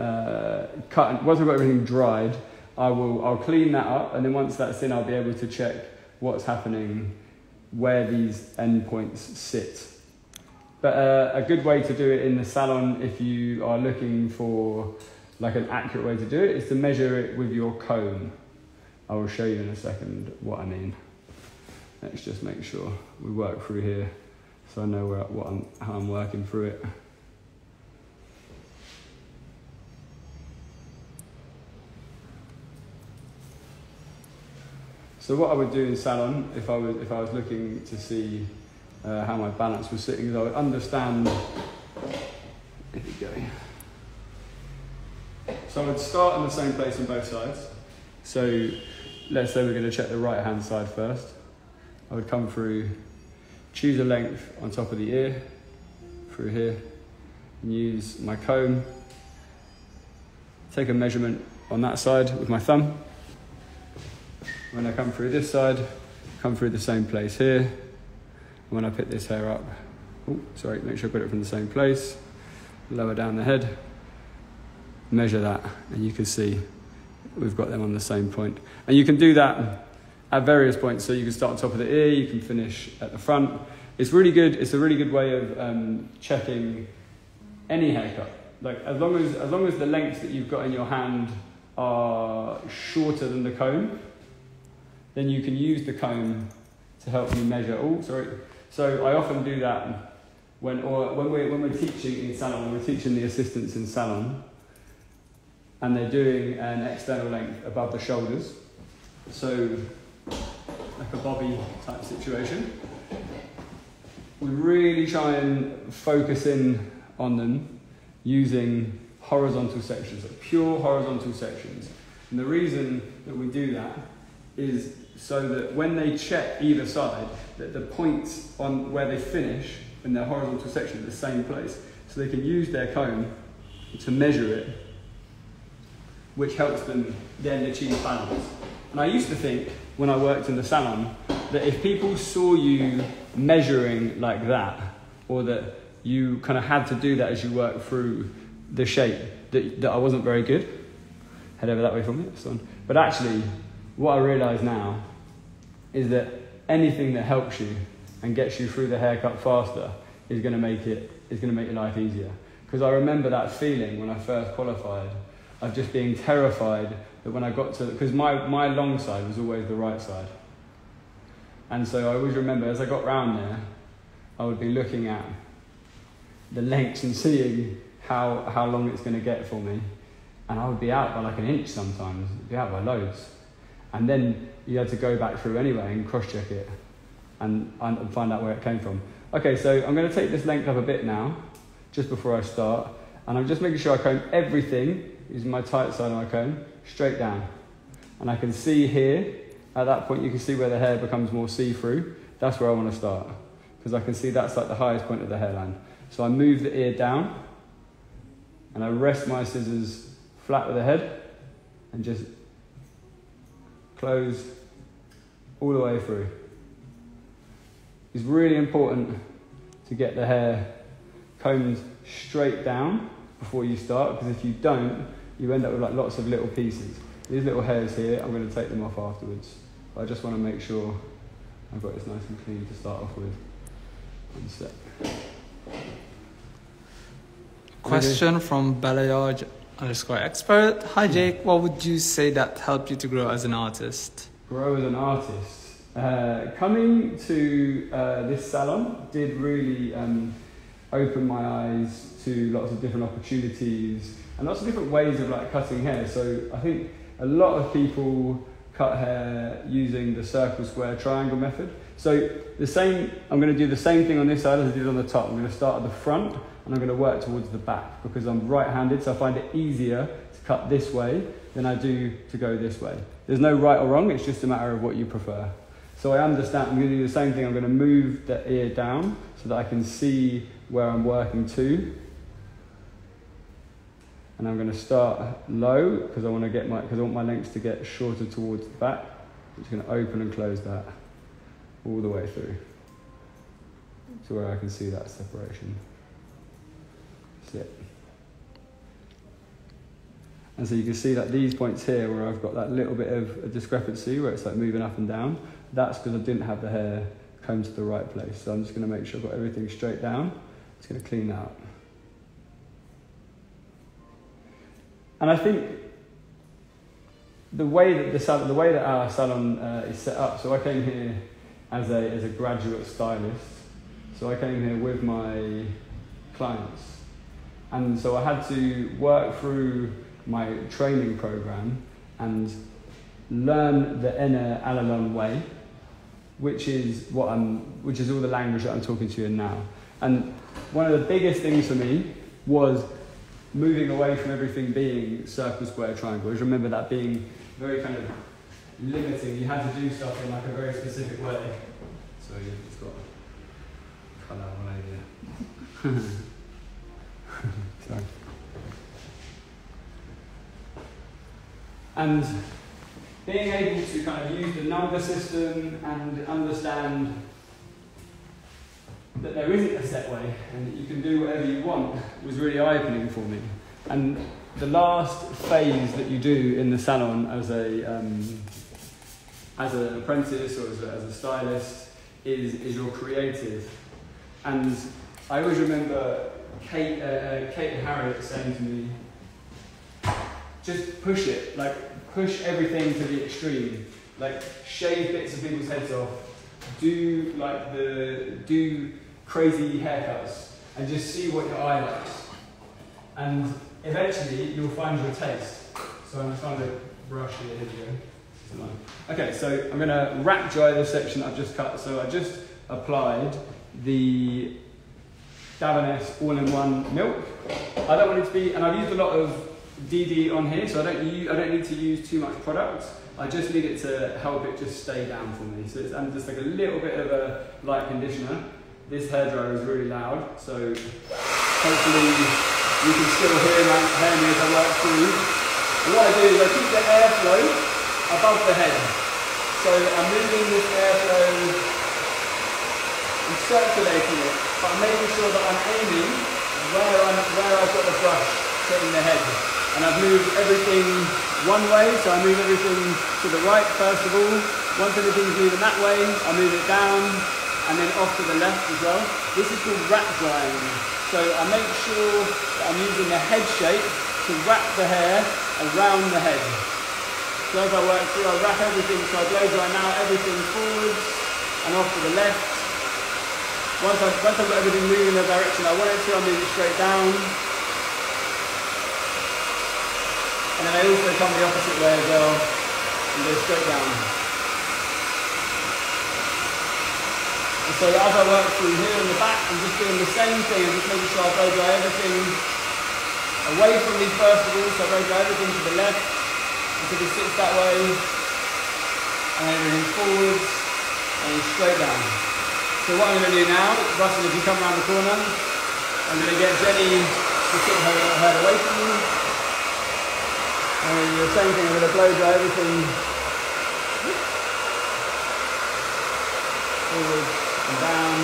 [SPEAKER 1] cut, once I've got everything dried, I'll clean that up, and then once that's in, I'll be able to check what's happening, where these endpoints sit. But a good way to do it in the salon, if you are looking for like an accurate way to do it, is to measure it with your comb. I will show you in a second what I mean. Let's just make sure we work through here, so I know how I'm working through it. So what I would do in salon, if I was looking to see how my balance was sitting, is I would understand. Here we go. So I would start in the same place on both sides. So let's say we're going to check the right hand side first. I would come through, choose a length on top of the ear, through here, and use my comb. Take a measurement on that side with my thumb. When I come through this side, come through the same place here. And when I pick this hair up, make sure I put it from the same place, lower down the head, measure that, and you can see we've got them on the same point. And you can do that at various points. So you can start on top of the ear, you can finish at the front. It's really good. It's a really good way of checking any haircut. Like as long as the lengths that you've got in your hand are shorter than the comb, then you can use the comb to help you measure. So I often do that when we're teaching in salon, when we're teaching the assistants in salon, and they're doing an external length above the shoulders, so like a bobby type situation, we really try and focus in on them using horizontal sections, like pure horizontal sections. And the reason that we do that is so that when they check either side, that the points on where they finish in their horizontal section are the same place. So they can use their comb to measure it, which helps them then achieve balance. And I used to think, when I worked in the salon, that if people saw you measuring like that, or that you kind of had to do that as you work through the shape, that I wasn't very good. Head over that way from me, this one. But actually, what I realise now is that anything that helps you and gets you through the haircut faster is going to make your life easier. Because I remember that feeling when I first qualified of just being terrified that when I got to, because my long side was always the right side. And so I always remember as I got round there, I would be looking at the lengths and seeing how long it's going to get for me. And I would be out by like an inch sometimes, be out by loads. And then you had to go back through anyway and cross-check it and find out where it came from. Okay, so I'm going to take this length up a bit now, just before I start. And I'm just making sure I comb everything, using my tight side of my comb, straight down. And I can see here, at that point you can see where the hair becomes more see-through. That's where I want to start, because I can see that's like the highest point of the hairline. So I move the ear down, and I rest my scissors flat with the head, and just close all the way through. It's really important to get the hair combed straight down before you start, because if you don't, you end up with like lots of little pieces. These little hairs here, I'm going to take them off afterwards. But I just want to make sure I've got this nice and clean to start off with. One sec.
[SPEAKER 2] Question from Balayage_expert. Hi Jake, what would you say that helped you to grow as an artist?
[SPEAKER 1] Grow as an artist. Coming to this salon did really open my eyes to lots of different opportunities and lots of different ways of like cutting hair. So I think a lot of people cut hair using the circle, square, triangle method. So I'm going to do the same thing on this side as I did on the top. I'm going to start at the front and I'm going to work towards the back because I'm right-handed, so I find it easier to cut this way than I do to go this way. There's no right or wrong, it's just a matter of what you prefer. So I understand, I'm going to do the same thing. I'm going to move the ear down so that I can see where I'm working to. And I'm going to start low because I want my lengths to get shorter towards the back. I'm just going to open and close that all the way through to where I can see that separation. That's it. And so you can see that these points here where I've got that little bit of a discrepancy where it's like moving up and down, that's because I didn't have the hair combed to the right place. So I'm just going to make sure I've got everything straight down. Just going to clean that up. And I think the way that our salon is set up, so I came here as a graduate stylist. So I came here with my clients. And so I had to work through my training program and learn the inner Alalon way, which is all the language that I'm talking to you in now. And one of the biggest things for me was moving away from everything being circle, square, triangle. I just remember that being very kind of limiting. You had to do stuff in like a very specific way. So you've just got to cut that one over here. Sorry. And being able to kind of use the number system and understand that there isn't a set way and that you can do whatever you want was really eye-opening for me. And the last phase that you do in the salon as an apprentice or as a stylist is your creative. And I always remember Kate and Harriet saying to me, just push it, like push everything to the extreme, like shave bits of people's heads off, do crazy haircuts, and just see what your eye likes. And eventually you'll find your taste. So I'm just going to brush here, here we go. Okay, so I'm going to wrap dry this section I've just cut. So I just applied the Davines all-in-one milk. I don't want it to be, and I've used a lot of DD on here, so I don't need to use too much product. I just need it to help it just stay down for me. So I'm just like a little bit of a light conditioner. This hairdryer is really loud, so hopefully you can still hear me as I work through. And what I do is I keep the airflow above the head. So I'm moving this airflow and circulating it, but I'm making sure that I'm aiming where I've got the brush hitting the head. And I've moved everything one way, so I move everything to the right first of all. Once everything's moving that way, I move it down and then off to the left as well. This is called wrap drying. So I make sure that I'm using the head shape to wrap the hair around the head. So as I work through, I wrap everything, so I blow dry now everything forwards and off to the left. Once I've got everything moving in the direction I want it to, I move it straight down. And then I also come the opposite way as well and go straight down. And so as I work through here in the back, I'm just doing the same thing. I'm just making sure I blow dry everything away from me first of all, so I blow dry everything to the left until it sits that way, and then everything forwards and then straight down. So what I'm going to do now, Russell, if you come around the corner, I'm going to get Jenny to sit her head away from me. And the same thing, I'm going to blow dry everything forward and down.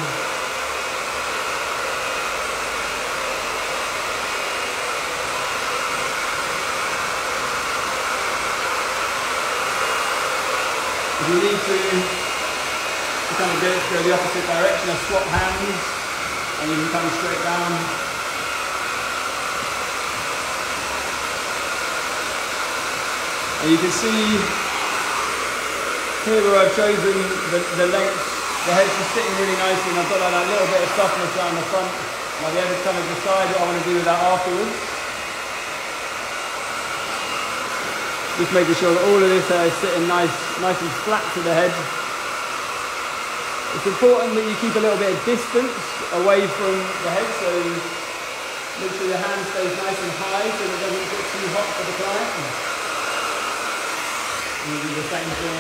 [SPEAKER 1] If you need to kind of go the opposite direction, I swap hands and you can come straight down. And you can see here where I've chosen the length, the head's just sitting really nicely, and I've got like that little bit of softness around the front, and I'll be able to kind of decide what I want to do with that afterwards. Just making sure that all of this hair is sitting nice and flat to the head. It's important that you keep a little bit of distance away from the head, so make sure your hand stays nice and high so that it doesn't get too hot for the client. And do the same thing,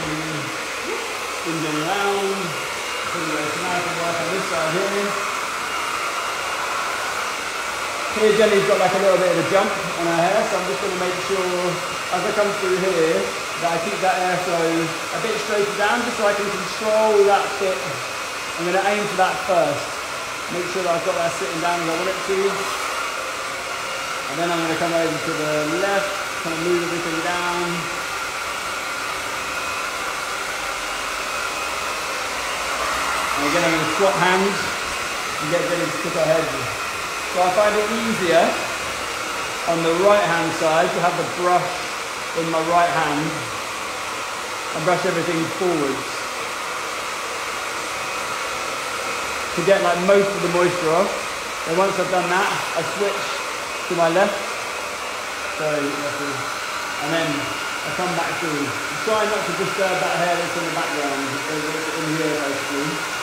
[SPEAKER 1] spin around, putting a knife and work on this side here. Here Jenny's got like a little bit of a jump on her hair, so I'm just going to make sure as I come through here that I keep that airflow a bit straighter down just so I can control that bit. I'm going to aim for that first. Make sure that I've got that sitting down as I want it to. And then I'm going to come over to the left, kind of move everything down. And again, I'm going to swap hands and get ready to put our head in. So I find it easier on the right hand side to have the brush in my right hand and brush everything forwards to get like most of the moisture off. And once I've done that, I switch to my left. And then I come back through. I'm trying not to disturb that hair that's in the background, in here basically.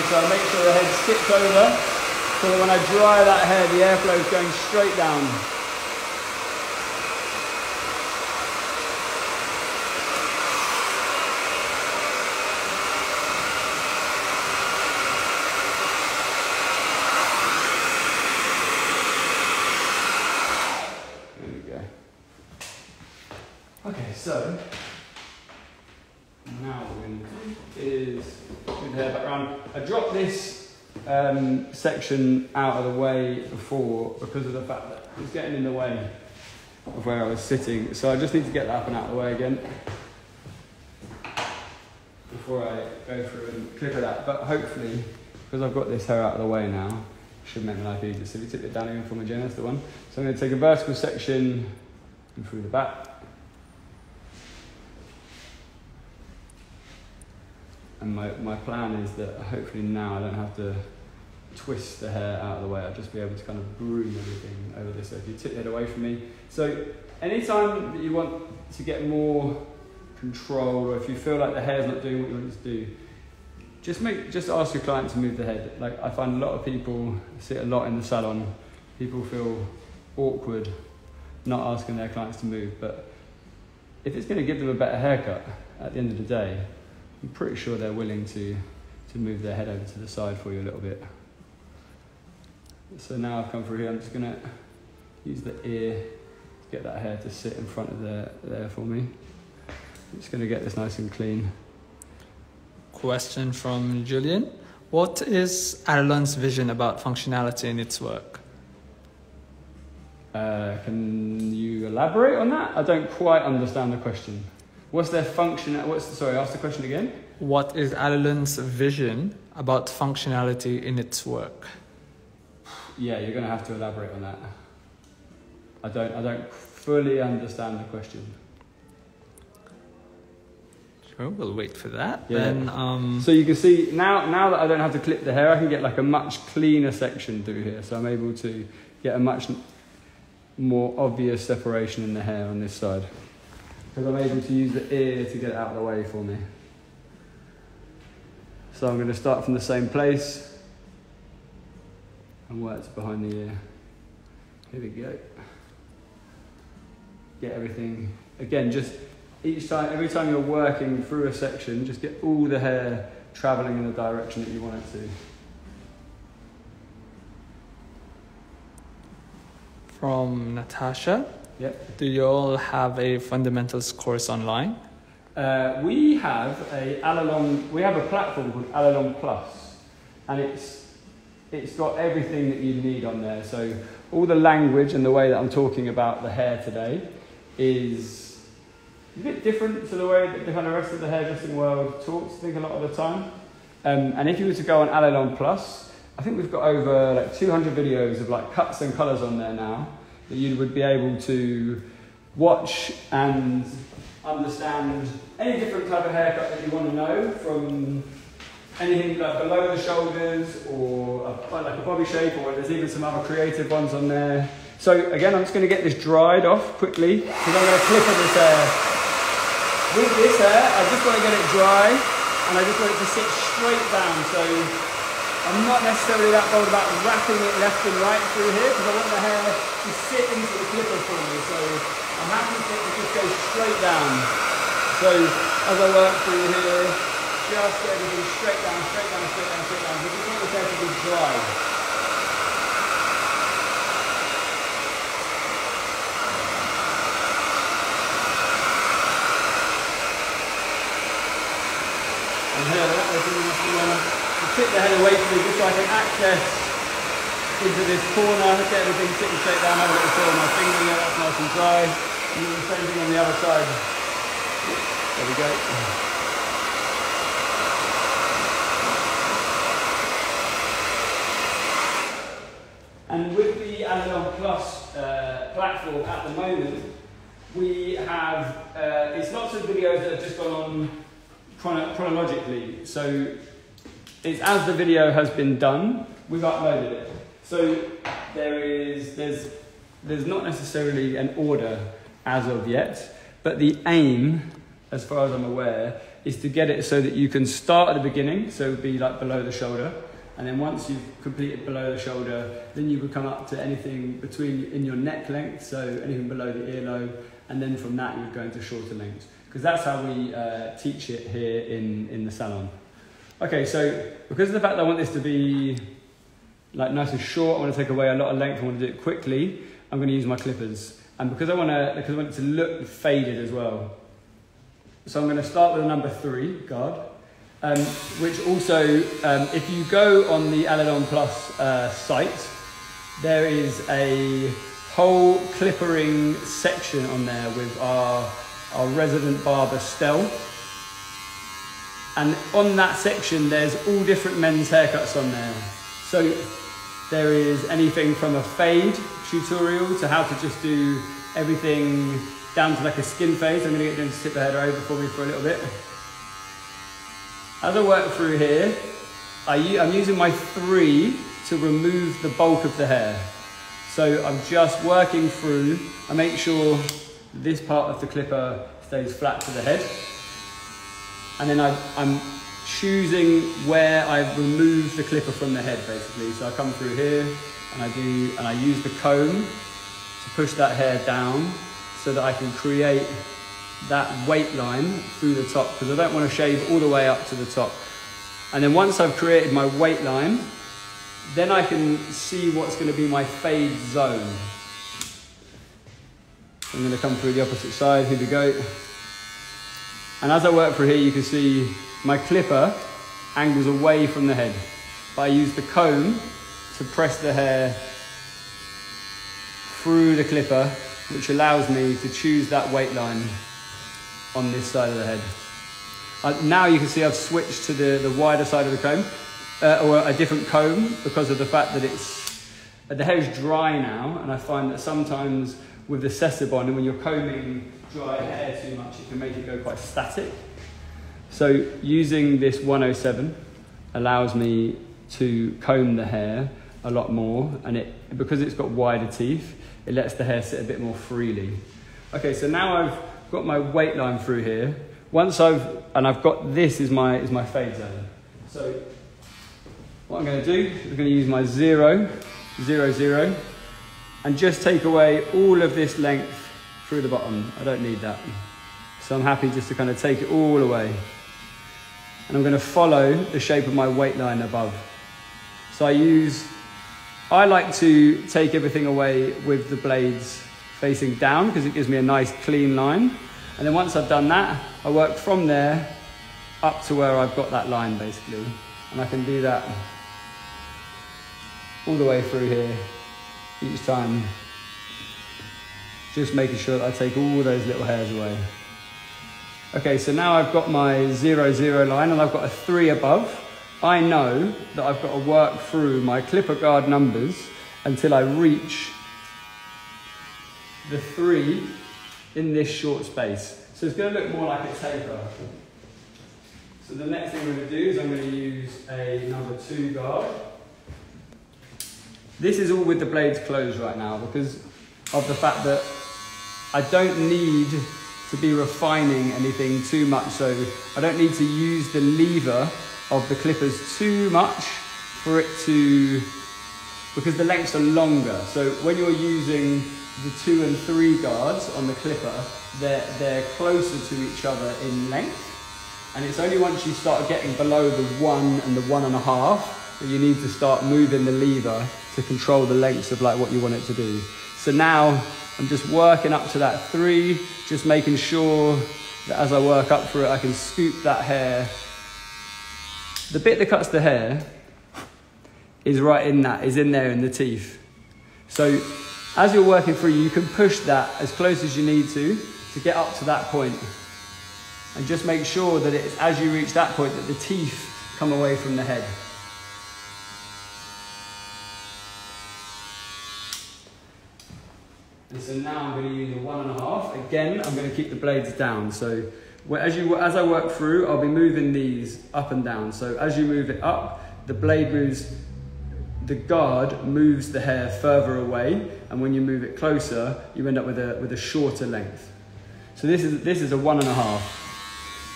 [SPEAKER 1] So I make sure the head sits over so that when I dry that hair, the airflow is going straight down. There we go. Okay, so now what we're going to do is move the hair back around. I dropped this section out of the way before because of the fact that it was getting in the way of where I was sitting. So I just need to get that up and out of the way again before I go through and clip it out. But hopefully, because I've got this hair out of the way now, Should make my life easier. So we tip it down again for my Jen, that's the one. So I'm going to take a vertical section and through the back. And my plan is that hopefully now I don't have to twist the hair out of the way. I'll just be able to kind of broom everything over this. So if you tip it away from me. So anytime that you want to get more control, or if you feel like the hair's not doing what you want it to do, just ask your client to move the head. Like I find a lot of people see it a lot in the salon. People feel awkward not asking their clients to move, but if it's going to give them a better haircut at the end of the day, I'm pretty sure they're willing to move their head over to the side for you a little bit. So now I've come through here, I'm just going to use the ear to get that hair to sit in front of there for me. I'm just going to get this nice and clean.
[SPEAKER 2] Question from Julian. What is Arlon's vision about functionality in its work?
[SPEAKER 1] Can you elaborate on that? I don't quite understand the question. What's their function? Sorry, ask the question again.
[SPEAKER 2] What is Arlon's vision about functionality in its work?
[SPEAKER 1] Yeah, you're going to have to elaborate on that. I don't fully understand the question.
[SPEAKER 2] Sure, we'll wait for that.
[SPEAKER 1] Yeah.
[SPEAKER 2] Then,
[SPEAKER 1] so you can see now that I don't have to clip the hair, I can get like a much cleaner section through here. So I'm able to get a much more obvious separation in the hair on this side, because I'm able to use the ear to get it out of the way for me. So I'm going to start from the same place and work behind the ear. Here we go. Get everything, again, just every time you're working through a section, just get all the hair traveling in the direction that you want it to.
[SPEAKER 2] From Natasha.
[SPEAKER 1] Yep.
[SPEAKER 2] Do you all have a fundamentals course online?
[SPEAKER 1] We have a platform called Alalong Plus, and it's got everything that you need on there. So all the language and the way that I'm talking about the hair today is a bit different to the way that the kind of rest of the hairdressing world talks, I think, a lot of the time. And if you were to go on Alalong Plus, I think we've got over like 200 videos of like cuts and colours on there now that you would be able to watch and understand any different type of haircut that you want to know, from anything like below the shoulders or like a bobby shape, or there's even some other creative ones on there. So again, I'm just going to get this dried off quickly because I'm going to clip on this hair. With this hair, I just want to get it dry and I just want it to sit straight down. So I'm not necessarily that bold about wrapping it left and right through here because I want the hair to sit into the clipper for me. So I'm happy for it to just go straight down. So as I work through here, just get everything straight down, straight down, straight down, straight down. So just want the hair to be dry. And here, what we're doing is we want to tip the head away from me just so I can access into this corner, get everything sitting straight down, have a little feel on my finger, yeah, that's nice and dry. And do the same thing on the other side. There we go. And with the Alalong Plus platform at the moment, we have, it's lots of videos that have just gone on chronologically. So it's as the video has been done, we've uploaded it. So there's not necessarily an order as of yet, but the aim, as far as I'm aware, is to get it so that you can start at the beginning, so it would be like below the shoulder, and then once you've completed below the shoulder, then you would come up to anything in your neck length, so anything below the earlobe, and then from that you would go into shorter lengths, because that's how we teach it here in the salon. Okay, so because of the fact that I want this to be like nice and short, I want to take away a lot of length, I want to do it quickly, I'm going to use my clippers. And because I want it to look faded as well. So I'm going to start with a number 3 guard, which also, if you go on the Alalong Plus site, there is a whole clippering section on there with our resident barber Stell. And on that section, there's all different men's haircuts on there. So There is anything from a fade tutorial to how to just do everything down to like a skin fade. So I'm going to get them to tip the head over for me for a little bit. As I work through here, I'm using my 3 to remove the bulk of the hair. So I'm just working through. I make sure this part of the clipper stays flat to the head. And then I'm choosing where I remove the clipper from the head, basically. So I come through here and I use the comb to push that hair down so that I can create that weight line through the top, because I don't want to shave all the way up to the top. And then once I've created my weight line, then I can see what's going to be my fade zone. I'm going to come through the opposite side, here we go. And as I work through here, you can see my clipper angles away from the head. But I use the comb to press the hair through the clipper, which allows me to choose that weight line on this side of the head. Now you can see I've switched to the wider side of the comb, or a different comb, because of the fact that the hair is dry now, and I find that sometimes with the Sessibon, and when you're combing dry hair too much, it can make it go quite static. So using this 107 allows me to comb the hair a lot more, and because it's got wider teeth, it lets the hair sit a bit more freely. Okay, so now I've got my weight line through here. I've got this is my fade zone. So what I'm going to do is I'm going to use my 0, 0, 0, and just take away all of this length through the bottom. I don't need that. So I'm happy just to kind of take it all away. And I'm going to follow the shape of my weight line above. So I like to take everything away with the blades facing down, because it gives me a nice clean line. And then once I've done that, I work from there up to where I've got that line, basically. And I can do that all the way through here each time, just making sure that I take all those little hairs away. Okay, so now I've got my 0, 0 line, and I've got a 3 above. I know that I've got to work through my clipper guard numbers until I reach the 3 in this short space. So it's going to look more like a taper. So the next thing I'm going to do is I'm going to use a number 2 guard. This is all with the blades closed right now, because of the fact that I don't need to be refining anything too much. So I don't need to use the lever of the clippers too much for it to, because the lengths are longer. So when you're using the 2 and 3 guards on the clipper, they're closer to each other in length. And it's only once you start getting below the 1 and the 1.5 that you need to start moving the lever to control the lengths of like what you want it to do. So now I'm just working up to that 3, just making sure that as I work up through it, I can scoop that hair. The bit that cuts the hair is in there in the teeth. So as you're working through, you can push that as close as you need to get up to that point. And just make sure that it's as you reach that point that the teeth come away from the head. And so now I'm going to use a 1.5. Again, I'm going to keep the blades down. So as I work through, I'll be moving these up and down. So as you move it up, the guard moves the hair further away, and when you move it closer, you end up with a shorter length. So this is a 1.5.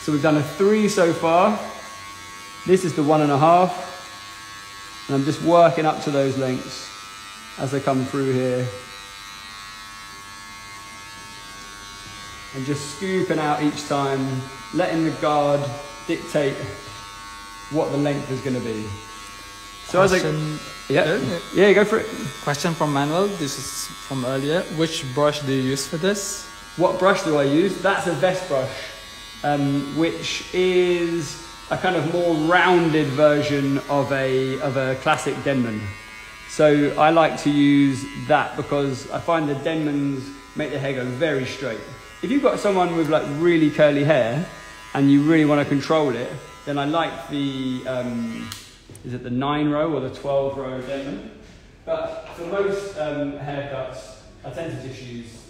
[SPEAKER 1] So we've done a 3 so far. This is the 1.5, and I'm just working up to those lengths as I come through here. And just scooping out each time, letting the guard dictate what the length is going to be. So yeah, go for it.
[SPEAKER 2] Question from Manuel. This is from earlier. Which brush do you use for this?
[SPEAKER 1] What brush do I use? That's a vest brush, which is a kind of more rounded version of a classic Denman. So I like to use that because I find the Denmans make the hair go very straight. If you've got someone with like really curly hair and you really want to control it, then I like the, is it the 9 row or the 12 row Denman? But for most haircuts, I tend to just use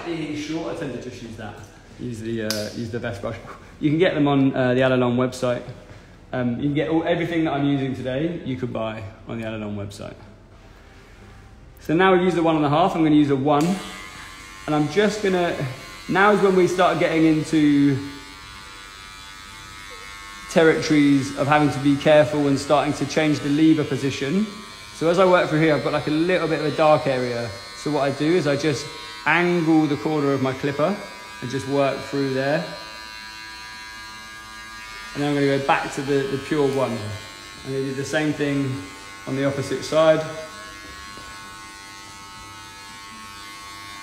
[SPEAKER 1] the short. I tend to just use that. Use the best brush. You can get them on the Alalon website. You can get everything that I'm using today. You could buy on the Alalon website. So now we've used the 1.5. I'm going to use a 1, and I'm just gonna. Now is when we start getting into territories of having to be careful and starting to change the lever position. So as I work through here, I've got like a little bit of a dark area. So what I do is I just angle the corner of my clipper and just work through there. And then I'm going to go back to the pure 1. I'm going to do the same thing on the opposite side.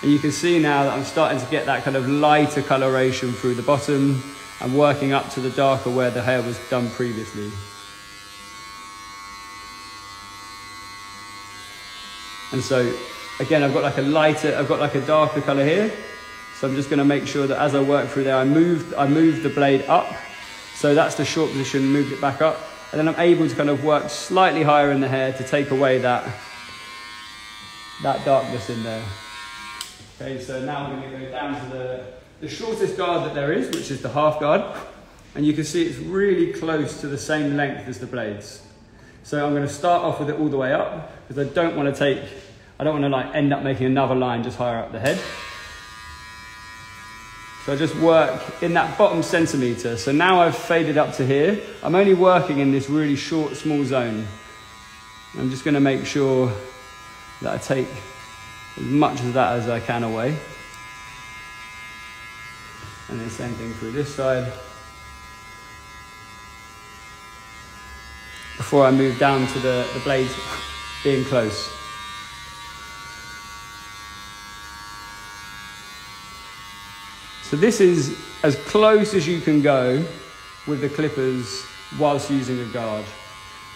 [SPEAKER 1] And you can see now that I'm starting to get that kind of lighter coloration through the bottom and working up to the darker where the hair was done previously. And so, again, I've got like a darker color here. So I'm just going to make sure that as I work through there, I move the blade up. So that's the short position, moved it back up. And then I'm able to kind of work slightly higher in the hair to take away that darkness in there. Okay, so now I'm going to go down to the shortest guard that there is, which is the half guard. And you can see it's really close to the same length as the blades. So I'm going to start off with it all the way up, because I don't want to like end up making another line just higher up the head. So I just work in that bottom centimetre. So now I've faded up to here. I'm only working in this really short, small zone. I'm just going to make sure that I take as much of that as I can away. And then same thing through this side. Before I move down to the blades being close. So this is as close as you can go with the clippers whilst using a guard.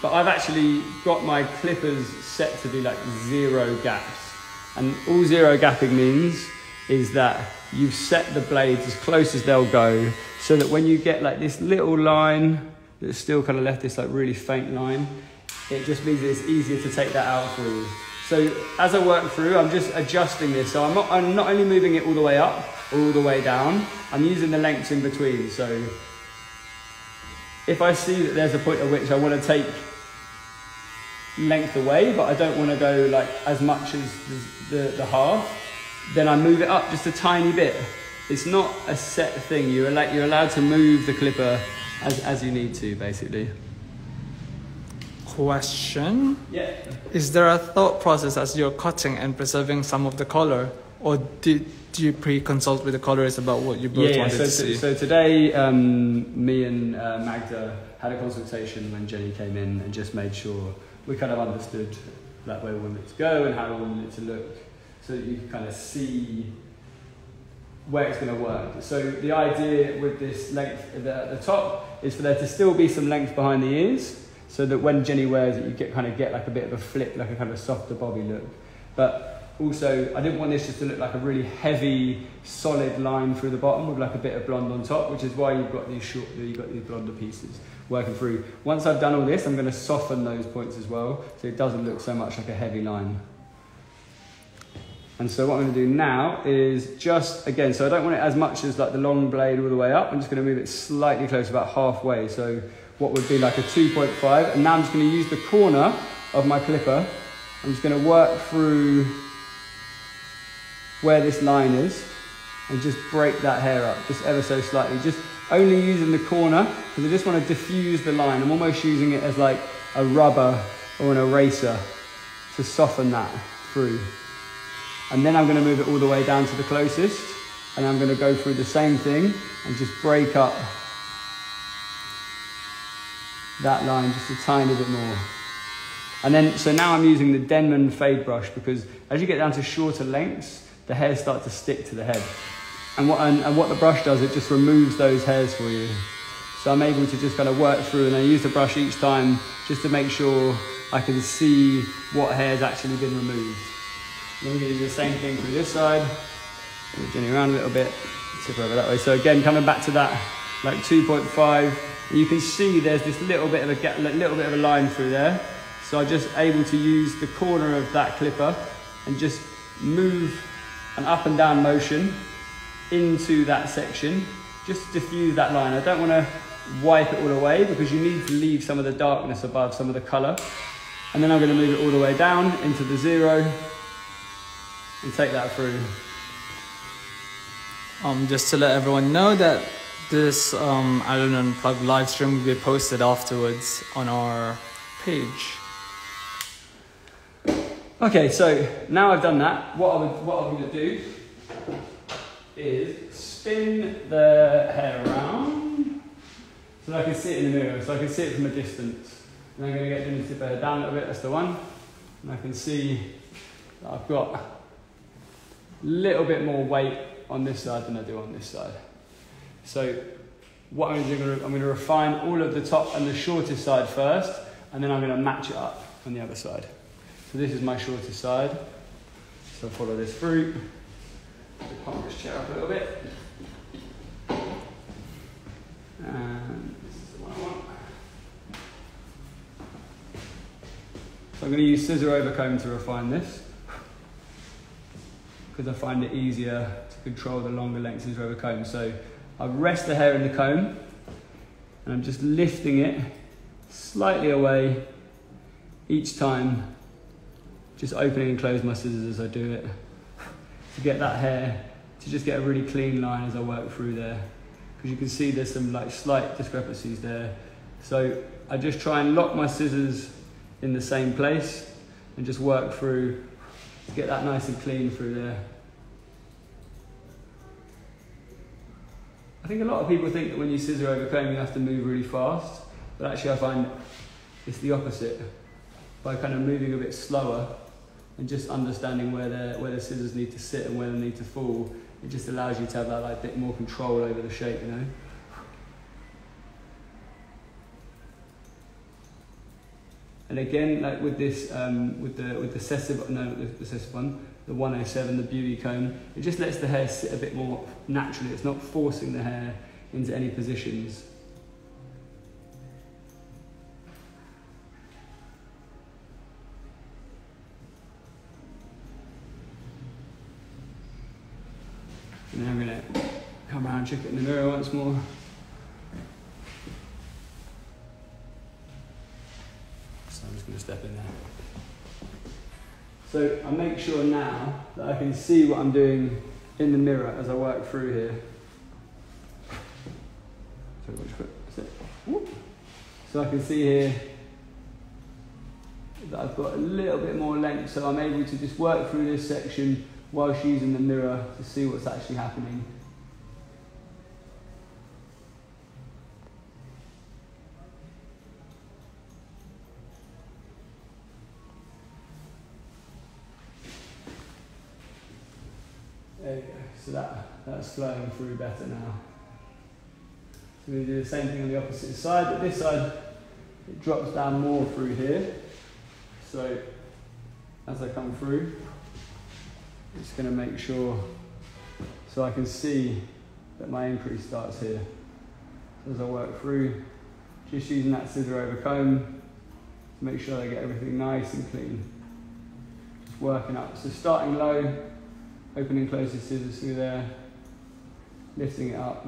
[SPEAKER 1] But I've actually got my clippers set to be like 0 gaps. And all 0 gapping means is that you've set the blades as close as they'll go, so that when you get like this little line that's still kind of left, this like really faint line, it just means it's easier to take that out for you. So as I work through, I'm just adjusting this. So I'm not only moving it all the way up or all the way down, I'm using the lengths in between. So if I see that there's a point at which I want to take length away, but I don't want to go like as much as the half, then I move it up just a tiny bit. It's not a set thing. You're allowed to move the clipper as you need to, basically.
[SPEAKER 2] Question?
[SPEAKER 1] Yeah.
[SPEAKER 2] Is there a thought process as you're cutting and preserving some of the color, or did you pre-consult with the colorist about what you both wanted to see?
[SPEAKER 1] So today, me and Magda had a consultation when Jenny came in and just made sure we kind of understood like where we wanted it to go and how we wanted it to look, so that you can kind of see where it's going to work. So the idea with this length at the top is for there to still be some length behind the ears, so that when Jenny wears it, you get like a bit of a flip, like a kind of softer bobby look. But also, I didn't want this just to look like a really heavy, solid line through the bottom with like a bit of blonde on top, which is why you've got these blonder pieces working through. Once I've done all this, I'm going to soften those points as well, so it doesn't look so much like a heavy line. And so what I'm going to do now is just, again, so I don't want it as much as like the long blade all the way up. I'm just going to move it slightly close, about halfway. So what would be like a 2.5. And now I'm just going to use the corner of my clipper. I'm just going to work through where this line is and just break that hair up just ever so slightly. Just only using the corner because I just want to diffuse the line. I'm almost using it as like a rubber or an eraser to soften that through. And then I'm going to move it all the way down to the closest, and I'm going to go through the same thing and just break up that line just a tiny bit more. And then, so now I'm using the Denman fade brush, because as you get down to shorter lengths, the hairs start to stick to the head. And what the brush does, it just removes those hairs for you. So I'm able to just kind of work through, and I use the brush each time just to make sure I can see what hair's actually been removed. Then we're going to do the same thing through this side. Move Jenny around a little bit, tip her over that way. So again, coming back to that like 2.5, you can see there's this little bit of a line through there. So I'm just able to use the corner of that clipper and just move an up and down motion into that section, just to diffuse that line. I don't want to wipe it all away because you need to leave some of the darkness above some of the colour. And then I'm going to move it all the way down into the 0 and take that through.
[SPEAKER 2] Just to let everyone know that this Ireland Unplugged live stream will be posted afterwards on our page.
[SPEAKER 1] Okay, so now I've done that, what I'm going to do is spin the hair around so that I can see it in the mirror, so I can see it from a distance. And I'm going to get Jimmy to tip her head down a little bit, that's the one. And I can see that I've got a little bit more weight on this side than I do on this side. So what I'm going to do, I'm going to refine all of the top and the shortest side first, and then I'm going to match it up on the other side. So this is my shortest side. So I'll follow this through. Pump this chair up a little bit. And this is the one I want. So I'm going to use scissor over comb to refine this, because I find it easier to control the longer length scissor over comb. So I rest the hair in the comb, and I'm just lifting it slightly away each time, just opening and closing my scissors as I do it, to get that hair to just get a really clean line as I work through there, because you can see there's some like slight discrepancies there. So I just try and lock my scissors in the same place and just work through to get that nice and clean through there. I think a lot of people think that when you scissor over comb you have to move really fast, but actually I find it's the opposite. By kind of moving a bit slower and just understanding where the scissors need to sit and where they need to fall, it just allows you to have that like bit more control over the shape, you know. And again, like with this, with the Cessive, no, the Cessive one, the 107, the beauty comb, it just lets the hair sit a bit more naturally. It's not forcing the hair into any positions. And then I'm going to come around and check it in the mirror once more. So I'm just going to step in there. So I make sure now that I can see what I'm doing in the mirror as I work through here. So which foot? That's it. Whoop. So I can see here that I've got a little bit more length, so I'm able to just work through this section whilst using the mirror to see what's actually happening. There you go, so that's flowing through better now. So we're going to do the same thing on the opposite side, but this side it drops down more through here. So as I come through, it's going to make sure so I can see that my increase starts here. So as I work through, just using that scissor over comb to make sure I get everything nice and clean. Just working up. So starting low, opening and closing scissors through there, lifting it up,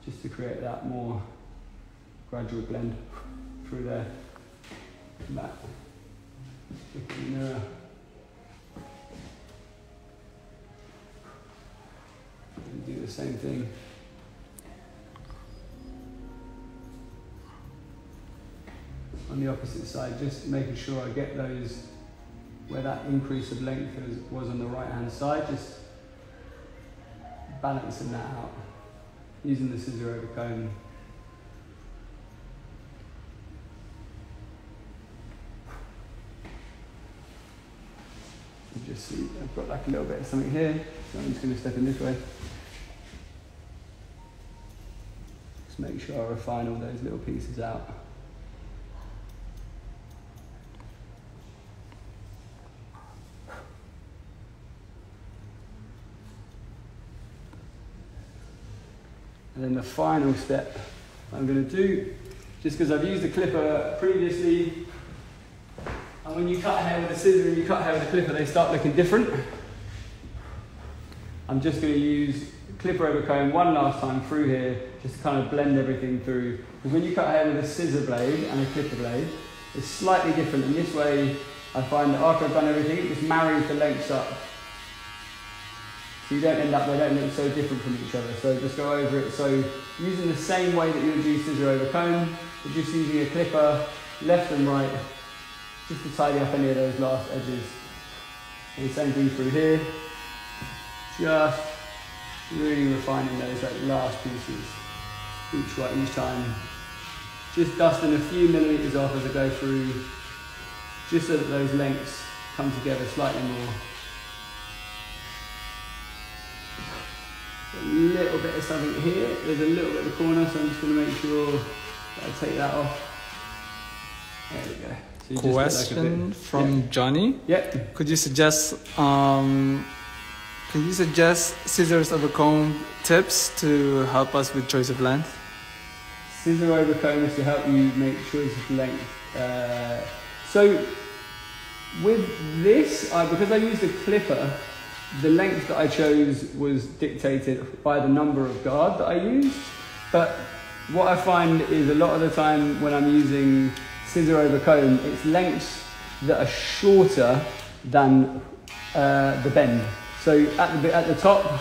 [SPEAKER 1] just to create that more gradual blend through there and back. Look in the mirror. And do the same thing. On the opposite side, just making sure I get those where that increase of length was on the right hand side, just balancing that out using the scissor over comb. You just see I've got like a little bit of something here, so I'm just going to step in this way. Just make sure I refine all those little pieces out. And then the final step I'm going to do just because I've used a clipper previously, and when you cut hair with a scissor and you cut hair with a clipper, they start looking different. I'm just going to use clipper over comb one last time through here, just to kind of blend everything through. Because when you cut hair with a scissor blade and a clipper blade, it's slightly different, and this way I find that after I've done everything, it just marries the lengths up. So you don't end up, they don't look so different from each other. So just go over it. So using the same way that you would use scissor over comb, but just using a clipper, left and right, just to tidy up any of those last edges. And the same thing through here, just really refining those like last pieces each time. Just dusting a few millimeters off as I go through, just so that those lengths come together slightly more. A little bit of something here, there's a little bit of a corner, so I'm just going to make sure that I take that off. There we go. So you
[SPEAKER 2] Question
[SPEAKER 1] like
[SPEAKER 2] from Johnny.
[SPEAKER 1] Yep.
[SPEAKER 2] Could you suggest scissors over comb tips to help us with choice of length?
[SPEAKER 1] Scissor over comb is to help you make choice of length. So with this, because I used a clipper, the length that I chose was dictated by the number of guard that I used. But what I find is a lot of the time when I'm using scissor over comb, it's lengths that are shorter than the bend. So at the top,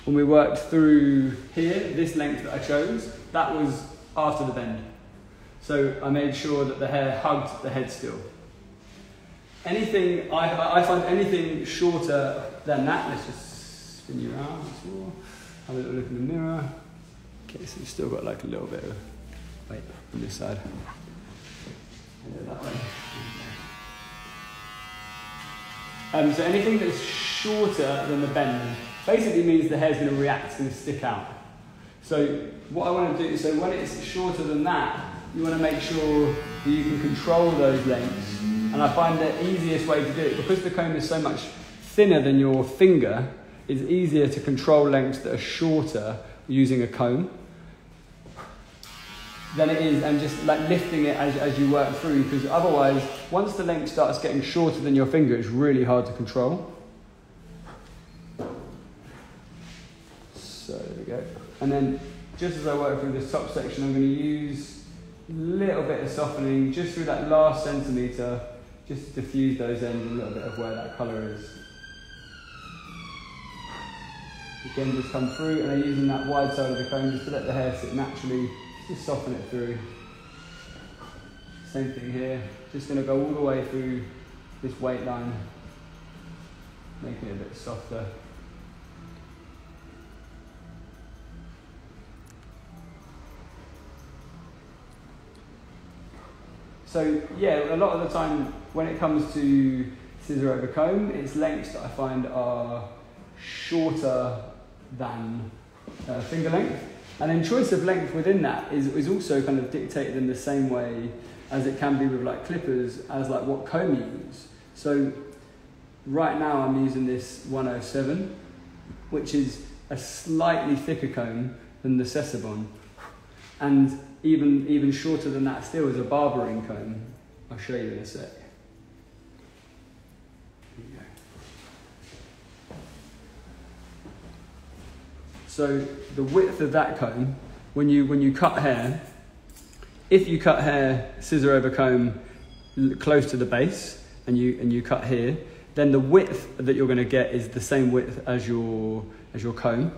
[SPEAKER 1] when we worked through here, this length that I chose, that was after the bend. So I made sure that the hair hugged the head still. Anything, I find anything shorter than that, let's just spin you around, have a little look in the mirror. Okay, so you've still got like a little bit of weight on this side. And that way. So anything that's shorter than the bend basically means the hair's going to react, it's going to stick out. So what I want to do, so when it's shorter than that, you want to make sure that you can control those lengths. And I find the easiest way to do it, because the comb is so much thinner than your finger, it's easier to control lengths that are shorter using a comb than it is, and just like lifting it as you work through, because otherwise, once the length starts getting shorter than your finger, it's really hard to control. So there we go. And then just as I work through this top section, I'm going to use a little bit of softening just through that last centimetre, just to diffuse those ends a little bit of where that colour is. Again, just come through, and I'm using that wide side of the comb just to let the hair sit naturally, just soften it through. Same thing here, just going to go all the way through this weight line, making it a bit softer. So yeah, a lot of the time when it comes to scissor over comb, it's lengths that I find are shorter than finger length. And then choice of length within that is also kind of dictated in the same way as it can be with like clippers, as like what comb you use. So right now I'm using this 107, which is a slightly thicker comb than the Sessabon. And even shorter than that still is a barbering comb. I'll show you in a sec. Here you go. So the width of that comb, when you cut hair, if you cut hair scissor over comb close to the base and you cut here, then the width that you're going to get is the same width as your comb.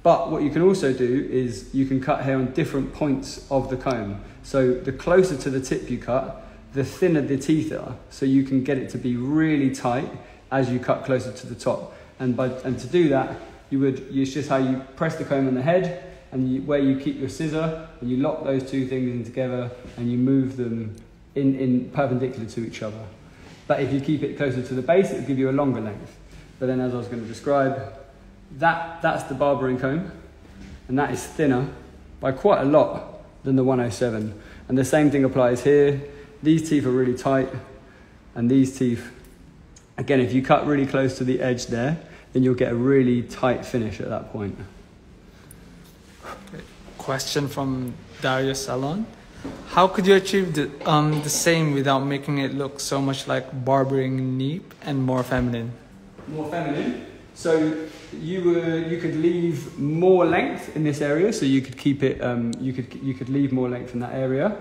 [SPEAKER 1] But what you can also do is you can cut hair on different points of the comb. So the closer to the tip you cut, the thinner the teeth are. So you can get it to be really tight as you cut closer to the top. And to do that, it's just how you press the comb on the head, and where you keep your scissor, and you lock those two things in together, and you move them in perpendicular to each other. But if you keep it closer to the base, it will give you a longer length. But then, as I was going to describe, that's the barbering comb, and that is thinner by quite a lot than the 107. And the same thing applies here. These teeth are really tight, and these teeth, again, if you cut really close to the edge there, then you'll get a really tight finish at that point.
[SPEAKER 2] Question from Darius Salon. How could you achieve the same without making it look so much like barbering neep and more feminine?
[SPEAKER 1] More feminine. So you could leave more length in this area, so you could keep it. You could leave more length in that area,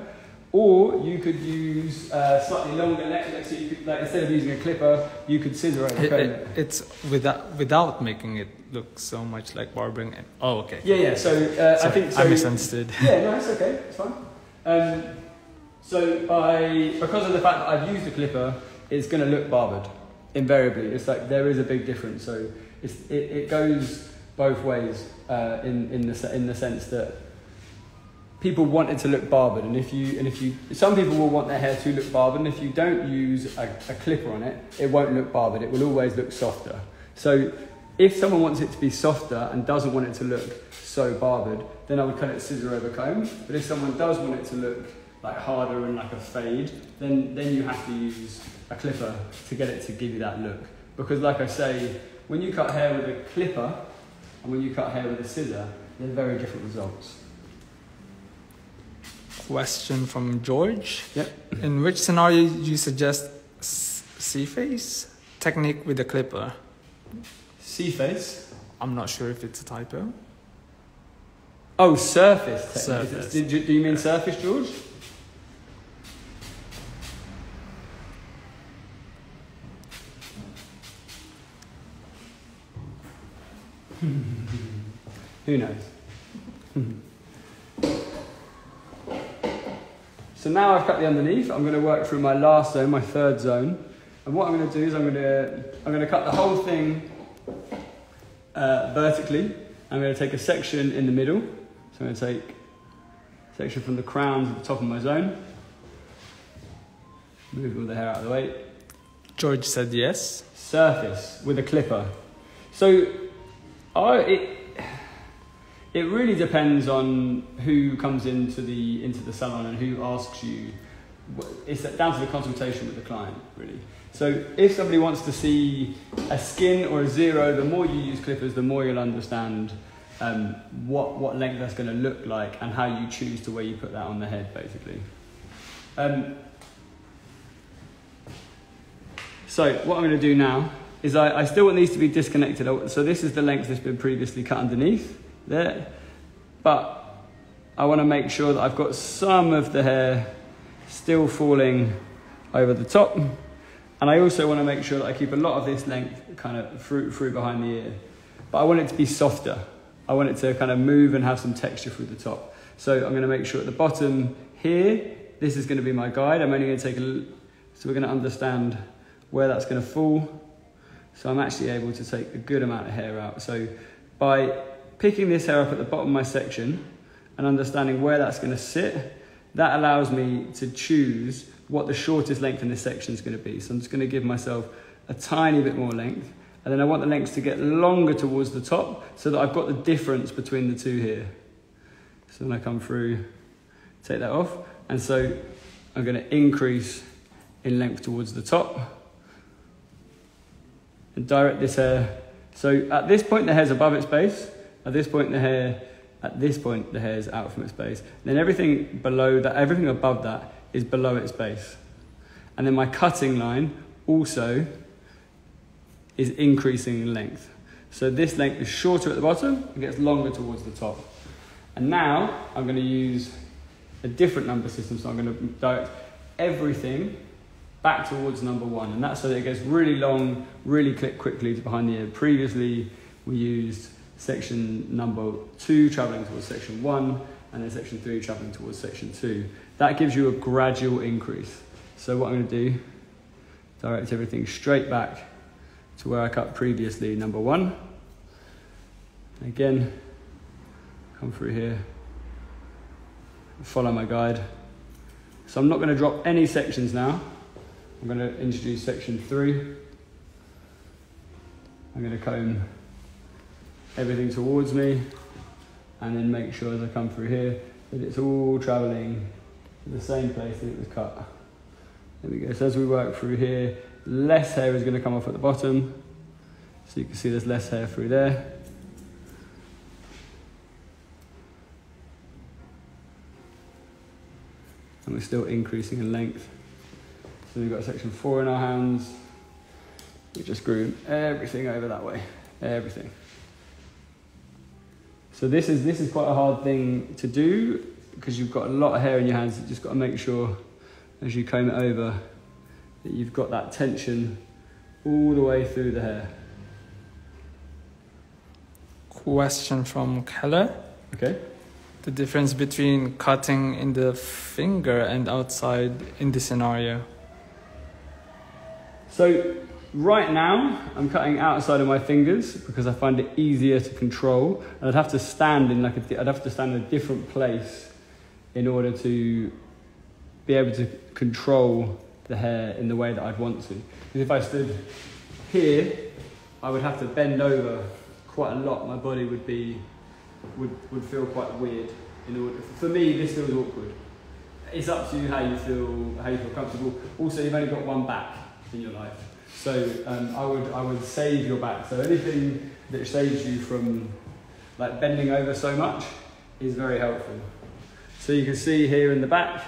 [SPEAKER 1] or you could use slightly longer length. So you could, like, instead of using a clipper, you could scissor over it.
[SPEAKER 2] It's without making it look so much like barbering. Oh, okay.
[SPEAKER 1] Yeah. So I think so,
[SPEAKER 2] I misunderstood.
[SPEAKER 1] Yeah, no, it's okay. It's fine. So because of the fact that I've used a clipper, it's going to look barbered invariably. It's like there is a big difference. So it goes both ways in the sense that people want it to look barbered, and if you some people will want their hair to look barbered, and if you don't use a clipper on it, it won't look barbered. It will always look softer. So if someone wants it to be softer and doesn't want it to look so barbered, then I would cut it scissor over comb. But if someone does want it to look like harder and like a fade, then you have to use a clipper to get it to give you that look. Because like I say, when you cut hair with a clipper and when you cut hair with a scissor, they're very different results.
[SPEAKER 2] Question from George.
[SPEAKER 1] Yep.
[SPEAKER 2] In which scenario you suggest C-face technique with a clipper?
[SPEAKER 1] C-face?
[SPEAKER 2] I'm not sure if it's a typo.
[SPEAKER 1] Oh, surface technique.
[SPEAKER 2] Surface.
[SPEAKER 1] Do you mean surface, George? Who knows? So now I've cut the underneath. I'm going to work through my last zone, my third zone. And what I'm going to do is I'm going to cut the whole thing vertically. I'm going to take a section in the middle. So I'm going to take a section from the crown to the top of my zone. Move all the hair out of the way.
[SPEAKER 2] George said yes.
[SPEAKER 1] Surface with a clipper. So it really depends on who comes into the salon and who asks you. It's down to the consultation with the client, really. So if somebody wants to see a skin or a zero, the more you use clippers, the more you'll understand what length that's going to look like and how you choose to where you put that on the head, basically. So what I'm going to do now is I still want these to be disconnected. So this is the length that's been previously cut underneath there, but I want to make sure that I've got some of the hair still falling over the top, and I also want to make sure that I keep a lot of this length kind of through behind the ear, but I want it to be softer. I want it to kind of move and have some texture through the top. So I'm going to make sure at the bottom here, this is going to be my guide. I'm only going to take so we're going to understand where that's going to fall. So I'm actually able to take a good amount of hair out. So by picking this hair up at the bottom of my section and understanding where that's going to sit, that allows me to choose what the shortest length in this section is going to be. So I'm just going to give myself a tiny bit more length, and then I want the lengths to get longer towards the top so that I've got the difference between the two here. So when I come through, take that off, and so I'm going to increase in length towards the top and direct this hair. So at this point the hair's above its base, at this point the hair is out from its base. Then everything below that, everything above that is below its base. And then my cutting line also is increasing in length. So this length is shorter at the bottom and gets longer towards the top. And now I'm going to use a different number system. So I'm going to direct everything back towards number one. And that's so that it gets really long, really clip quickly to behind the ear. Previously, we used section number 2 traveling towards section 1, and then section 3 traveling towards section 2. That gives you a gradual increase. So what I'm going to do, direct everything straight back to where I cut previously, number 1. Again, come through here, follow my guide. So I'm not going to drop any sections now. I'm going to introduce section 3. I'm going to comb everything towards me, and then make sure as I come through here that it's all traveling to the same place that it was cut. There we go. So as we work through here, less hair is going to come off at the bottom. So you can see there's less hair through there. and we're still increasing in length. So we've got section 4 in our hands. We just groom everything over that way, everything. So this is quite a hard thing to do because you've got a lot of hair in your hands. You've just got to make sure as you comb it over that you've got that tension all the way through the hair.
[SPEAKER 2] Question from Keller.
[SPEAKER 1] Okay.
[SPEAKER 2] The difference between cutting in the finger and outside in this scenario.
[SPEAKER 1] So right now I'm cutting outside of my fingers because I find it easier to control, and I'd have to stand in I'd have to stand in a different place in order to be able to control the hair in the way that I'd want to. Because if I stood here, I would have to bend over quite a lot. My body would feel quite weird. For me, this feels awkward. It's up to you how you feel comfortable. Also, you've only got one back in your life, so I would save your back. So anything that saves you from like bending over so much is very helpful. So you can see here in the back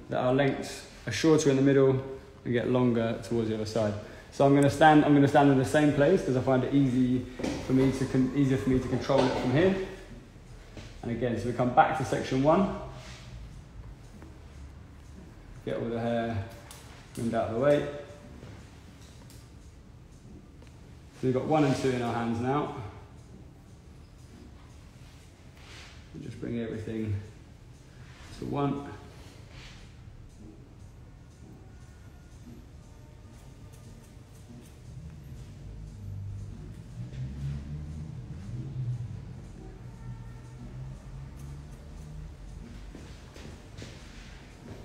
[SPEAKER 1] that our lengths are shorter in the middle and get longer towards the other side. So I'm going to stand in the same place because I find it easier for me to control it from here. And again, so we come back to section 1. Get all the hair trimmed out of the way. So we've got 1 and 2 in our hands now. And just bring everything to 1.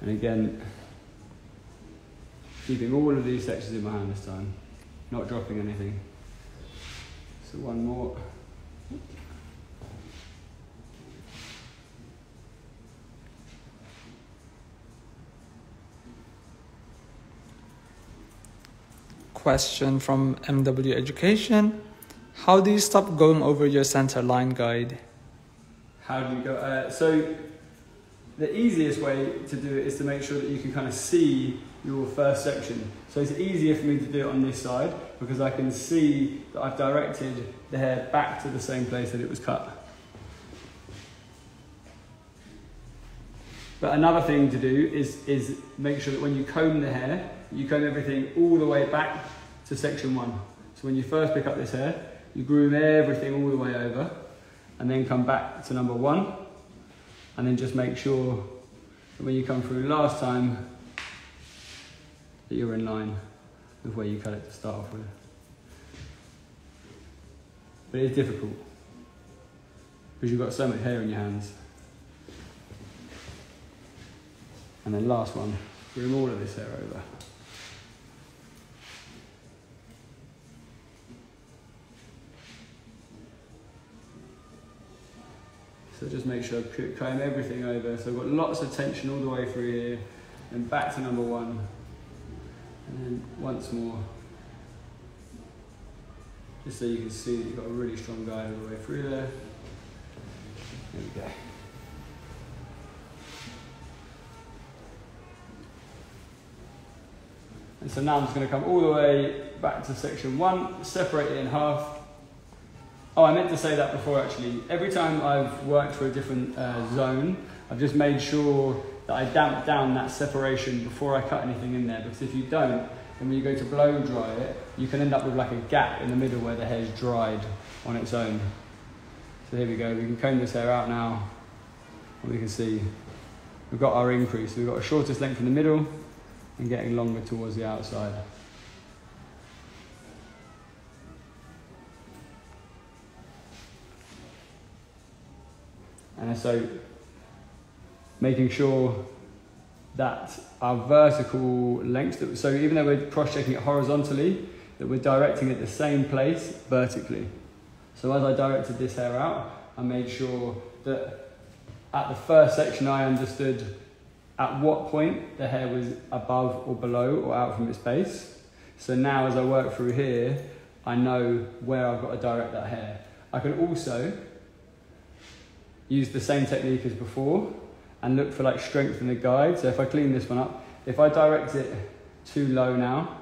[SPEAKER 1] And again, keeping all of these sections in my hand this time, not dropping anything. So 1 more.
[SPEAKER 2] Question from MW Education. How do you stop going over your center line guide?
[SPEAKER 1] How do you go? So the easiest way to do it is to make sure that you can kind of see your first section. So it's easier for me to do it on this side because I can see that I've directed the hair back to the same place that it was cut. But another thing to do is make sure that when you comb the hair, you comb everything all the way back to section 1. So when you first pick up this hair, you groom everything all the way over and then come back to number 1. And then just make sure that when you come through last time that you're in line with where you cut it to start off with. But it's difficult because you've got so much hair in your hands. And then last one, groom all of this hair over. So just make sure I comb everything over. So I've got lots of tension all the way through here, and back to number 1, and then once more. Just so you can see that you've got a really strong guide all the way through there. There we go. And so now I'm just going to come all the way back to section 1, separate it in half. Oh, I meant to say that before actually. Every time I've worked for a different zone, I've just made sure that I damp down that separation before I cut anything in there, because if you don't, then when you go to blow dry it, you can end up with like a gap in the middle where the hair's dried on its own. So here we go, we can comb this hair out now, and we can see we've got our increase. We've got a shortest length in the middle and getting longer towards the outside. And so making sure that our vertical length, so even though we're cross-checking it horizontally, that we're directing it the same place vertically. So as I directed this hair out, I made sure that at the first section I understood at what point the hair was above or below or out from its base. So now as I work through here, I know where I've got to direct that hair. I can also use the same technique as before and look for like strength in the guide. So if I clean this one up, if I direct it too low now,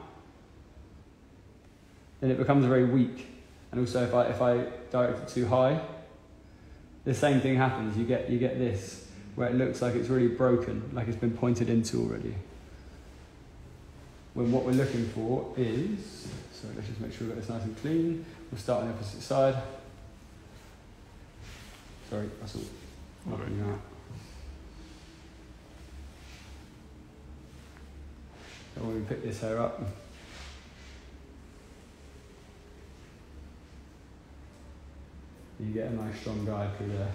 [SPEAKER 1] then it becomes very weak. And also if I direct it too high, the same thing happens. You get this, where it looks like it's really broken, like it's been pointed into already. When what we're looking for is, so let's just make sure we've got this nice and clean. We'll start on the opposite side. Sorry, that's all knocking you out. So when we pick this hair up, you get a nice strong guide through there.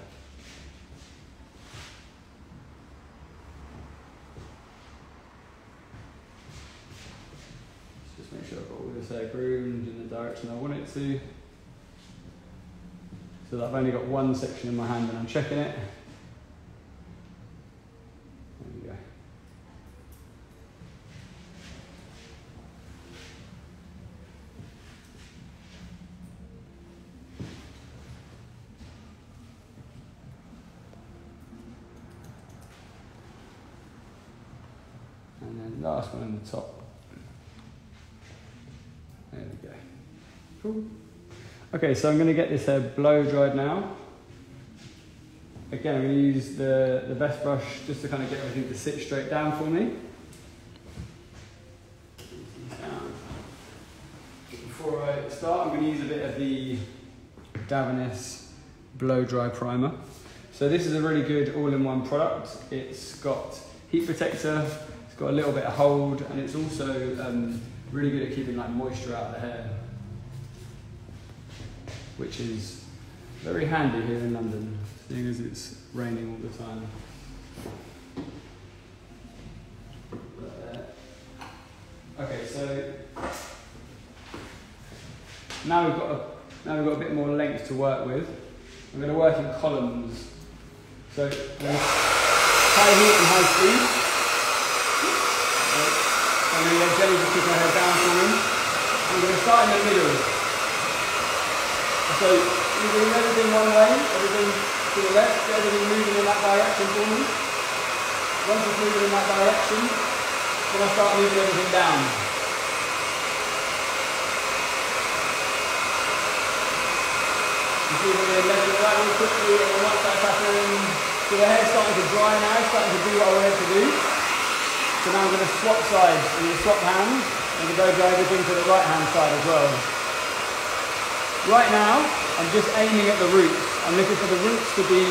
[SPEAKER 1] Just make sure I've got all this hair groomed in the direction I want it to. So that I've only got one section in my hand and I'm checking it. There we go. And then last one in the top. There we go. Cool. Okay, so I'm going to get this hair blow dried now. Again, I'm going to use the best brush just to kind of get everything to sit straight down for me. Before I start, I'm going to use a bit of the Davines Blow Dry Primer. So this is a really good all-in-one product. It's got heat protector, it's got a little bit of hold, and it's also really good at keeping like moisture out of the hair, which is very handy here in London, seeing as it's raining all the time. Okay, so now we've got a bit more length to work with. I'm going to work in columns. So high heat and high speed. I'm going to get Jelly to keep her hair down for me. I'm going to start in the middle. So you're doing everything one way, everything to the left, get everything moving in that direction for me. Once it's moving in that direction, then I start moving everything down. You see we're going to measure that really quickly, and then once that's happening, so the hair's starting to dry now, it's starting to do what I want it to do. So now I'm going to swap sides, I'm going to swap hands, and I'm going to go dry everything to the right hand side as well. Right now, I'm just aiming at the roots. I'm looking for the roots to be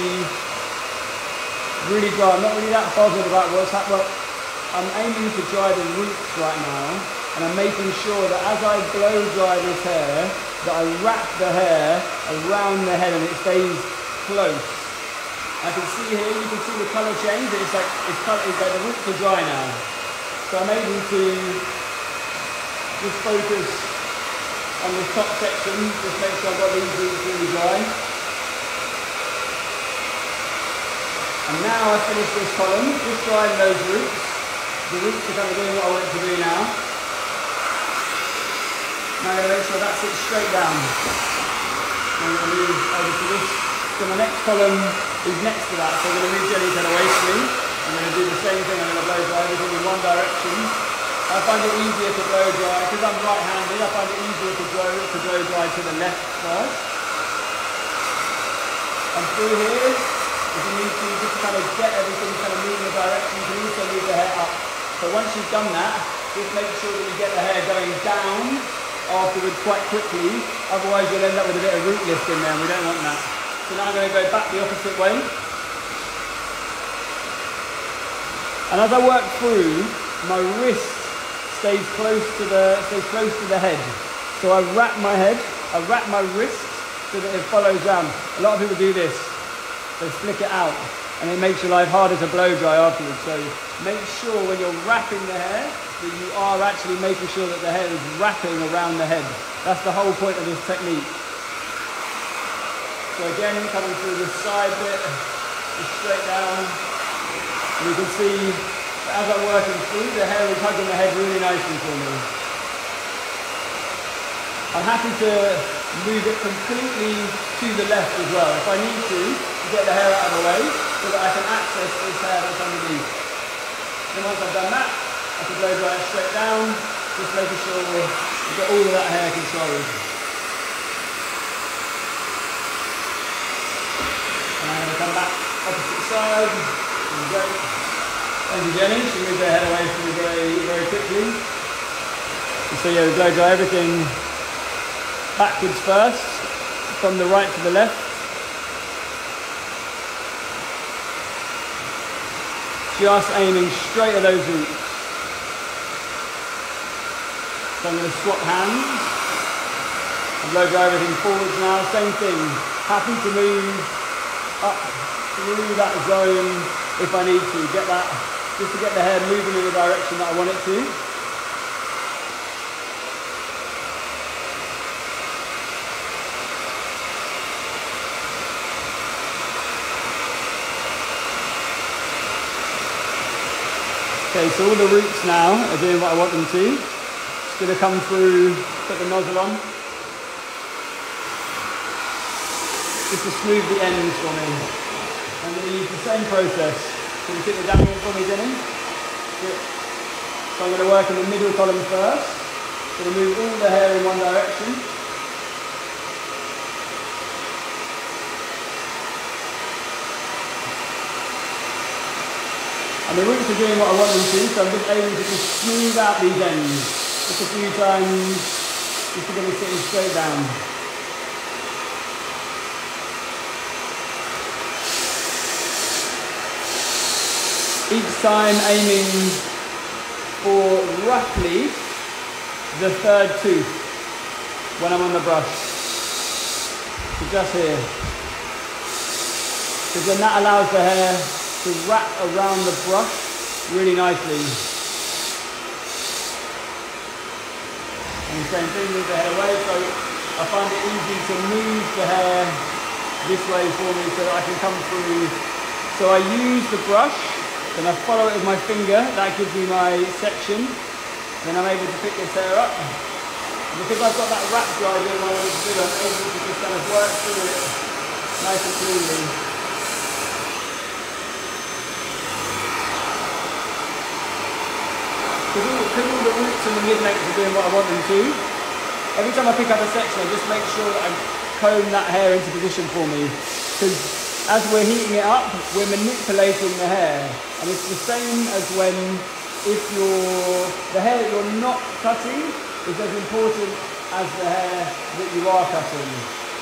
[SPEAKER 1] really dry. I'm not really that bothered about what's happening. I'm aiming to dry the roots right now, and I'm making sure that as I blow dry this hair, that I wrap the hair around the head and it stays close. I can see here, you can see the colour change. It's like the roots are dry now. So I'm able to just focus on the top section, just make sure I've got these roots really dry. And now I've finished this column, just drying those roots. The roots are kind of doing what I want it to do now. Now I'm going to make sure that sits straight down. I'm going to move over to this. So my next column is next to that, so I'm going to move Jelly's head away from me. I'm going to do the same thing, I'm going to blow dry everything in one direction. I find it easier to blow dry, because I'm right-handed, I find it easier to blow dry to the left first. And through here, if you need to, just kind of get everything kind of moving in the direction, you can also move the hair up. So once you've done that, just make sure that you get the hair going down afterwards quite quickly, otherwise you'll end up with a bit of root lift in there, and we don't want that. So now I'm going to go back the opposite way. And as I work through, my wrist stays close to the head. So I wrap my head, I wrap my wrist so that it follows down. A lot of people do this. They flick it out and it makes your life harder to blow dry afterwards. So make sure when you're wrapping the hair that you are actually making sure that the hair is wrapping around the head. That's the whole point of this technique. So again, coming through this side bit, just straight down. And you can see that as I'm working through, the hair is hugging the head really nicely for me. I'm happy to move it completely to the left as well. If I need to get the hair out of the way, so that I can access this hair that's underneath. Then once I've done that, I can blow dry it straight down, just making sure you've got all of that hair controlled. And I'm going to come back opposite side. There we go. Thank you, Jenny. She moved her head away from me very quickly. And so yeah, we blow dry everything backwards first, from the right to the left. Just aiming straight at those roots. So I'm going to swap hands and blow dry everything forwards now. Same thing. Happy to move up through that zone if I need to. Get that, just to get the hair moving in the direction that I want it to. Okay, so all the roots now are doing what I want them to. Just going to come through, put the nozzle on. Just to smooth the ends for me. I'm going to use the same process. Can you put it down here for me, Jenny? Good. So I'm going to work in the middle column first. Going to move all the hair in one direction. And the roots are doing what I want them to, so I'm just aiming to just smooth out these ends. Just a few times, just to get it sitting straight down. Each time aiming for roughly the third tooth when I'm on the brush. So just here. Because then that allows the hair to wrap around the brush really nicely. And the same thing, move the hair away, so I find it easy to move the hair this way for me so that I can come through. So I use the brush, then I follow it with my finger, that gives me my section, then I'm able to pick this hair up. And because I've got that wrap dry doing what I want to do, I'm able to just kind of work through it nice and cleanly. Because all the roots and the mid-lengths are doing what I want them to, every time I pick up a section I just make sure that I comb that hair into position for me. Because as we're heating it up, we're manipulating the hair. And it's the same as when the hair that you're not cutting is as important as the hair that you are cutting.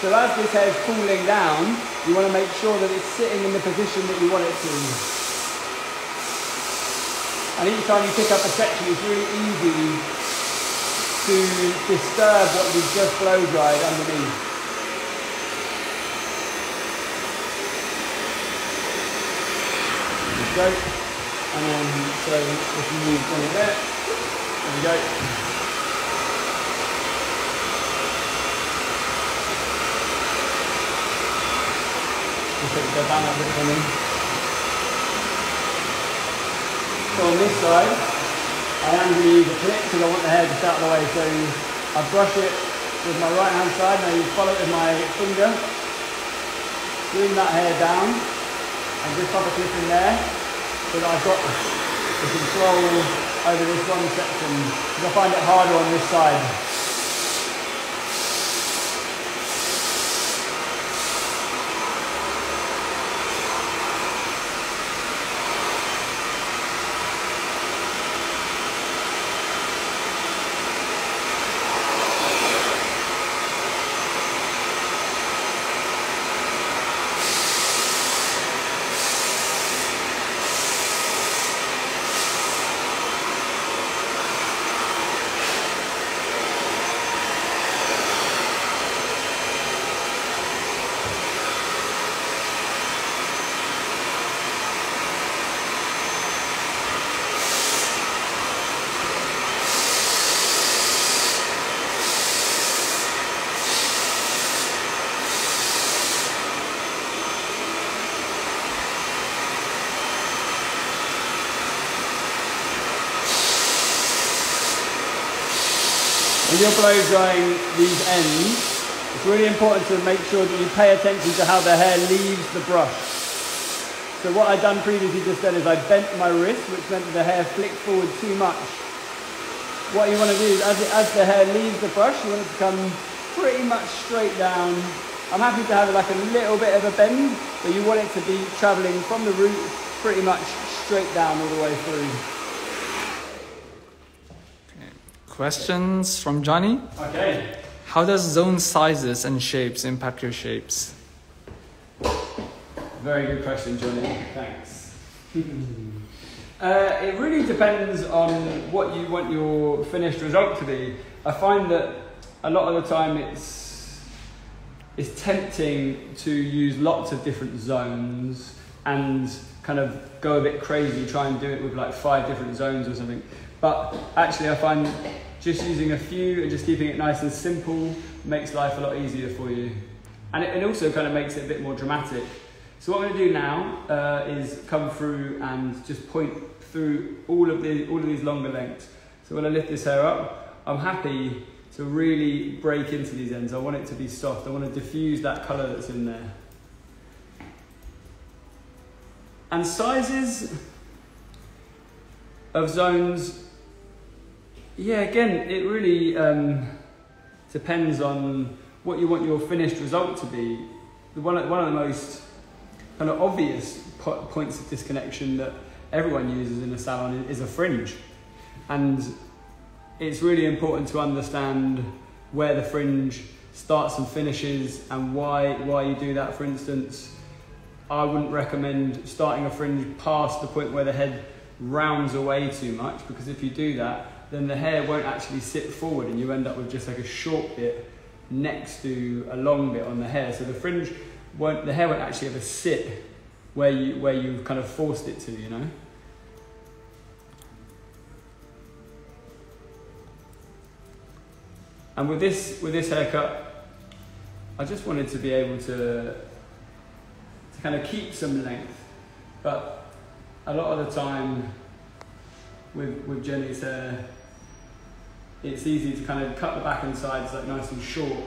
[SPEAKER 1] So as this hair is cooling down, you want to make sure that it's sitting in the position that you want it to. And each time you pick up a section, it's really easy to disturb what we've just blow dried underneath. There we go. And then, so if you move on it there we go. Just let it go down a bit for me. So on this side, I am going to use a clip because I want the hair just out of the way. So I brush it with my right hand side and I follow it with my finger. Bring that hair down and just pop a clip in there so that I've got the control over this one section because I find it harder on this side. When you're blow drying these ends, it's really important to make sure that you pay attention to how the hair leaves the brush. So what I'd done previously just then is I bent my wrist, which meant that the hair flicked forward too much. What you want to do is as the hair leaves the brush, you want it to come pretty much straight down. I'm happy to have like a little bit of a bend, but you want it to be traveling from the root pretty much straight down all the way through.
[SPEAKER 2] Okay. Questions from Johnny?
[SPEAKER 1] Okay.
[SPEAKER 2] How does zone sizes and shapes impact your shapes?
[SPEAKER 1] Very good question, Johnny. Thanks. It really depends on what you want your finished result to be. I find that a lot of the time it's tempting to use lots of different zones and kind of go a bit crazy, try and do it with like 5 different zones or something. But actually I find just using a few and just keeping it nice and simple makes life a lot easier for you. And it also kind of makes it a bit more dramatic. So what I'm going to do now is come through and just point through all of these longer lengths. So when I lift this hair up, I'm happy to really break into these ends. I want it to be soft. I want to diffuse that colour that's in there. And sizes of zones, yeah, again, it really depends on what you want your finished result to be. One of the most kind of obvious points of disconnection that everyone uses in a salon is a fringe. And it's really important to understand where the fringe starts and finishes and why you do that. For instance, I wouldn't recommend starting a fringe past the point where the head rounds away too much, because if you do that, then the hair won't actually sit forward and you end up with just like a short bit next to a long bit on the hair. So the hair won't actually ever sit where you've kind of forced it to, you know. And with this haircut, I just wanted to be able to kind of keep some length, but a lot of the time with Jenny's hair, it's easy to kind of cut the back and sides like nice and short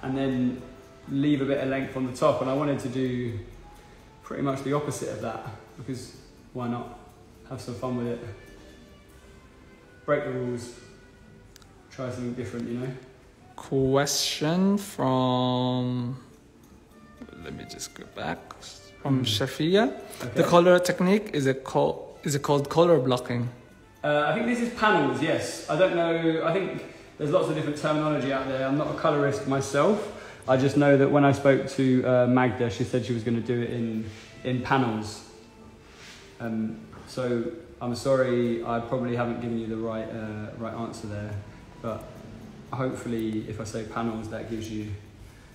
[SPEAKER 1] and then leave a bit of length on the top. And I wanted to do pretty much the opposite of that, because why not? Have some fun with it. Break the rules. Try something different, you know?
[SPEAKER 2] Question from, let me just go back, from Shafia. Okay. The color technique, is it called color blocking?
[SPEAKER 1] I think this is panels, yes. I don't know, I think there's lots of different terminology out there. I'm not a colorist myself. I just know that when I spoke to Magda, she said she was going to do it in panels. So I'm sorry, I probably haven't given you the right answer there, but hopefully if I say panels, that gives you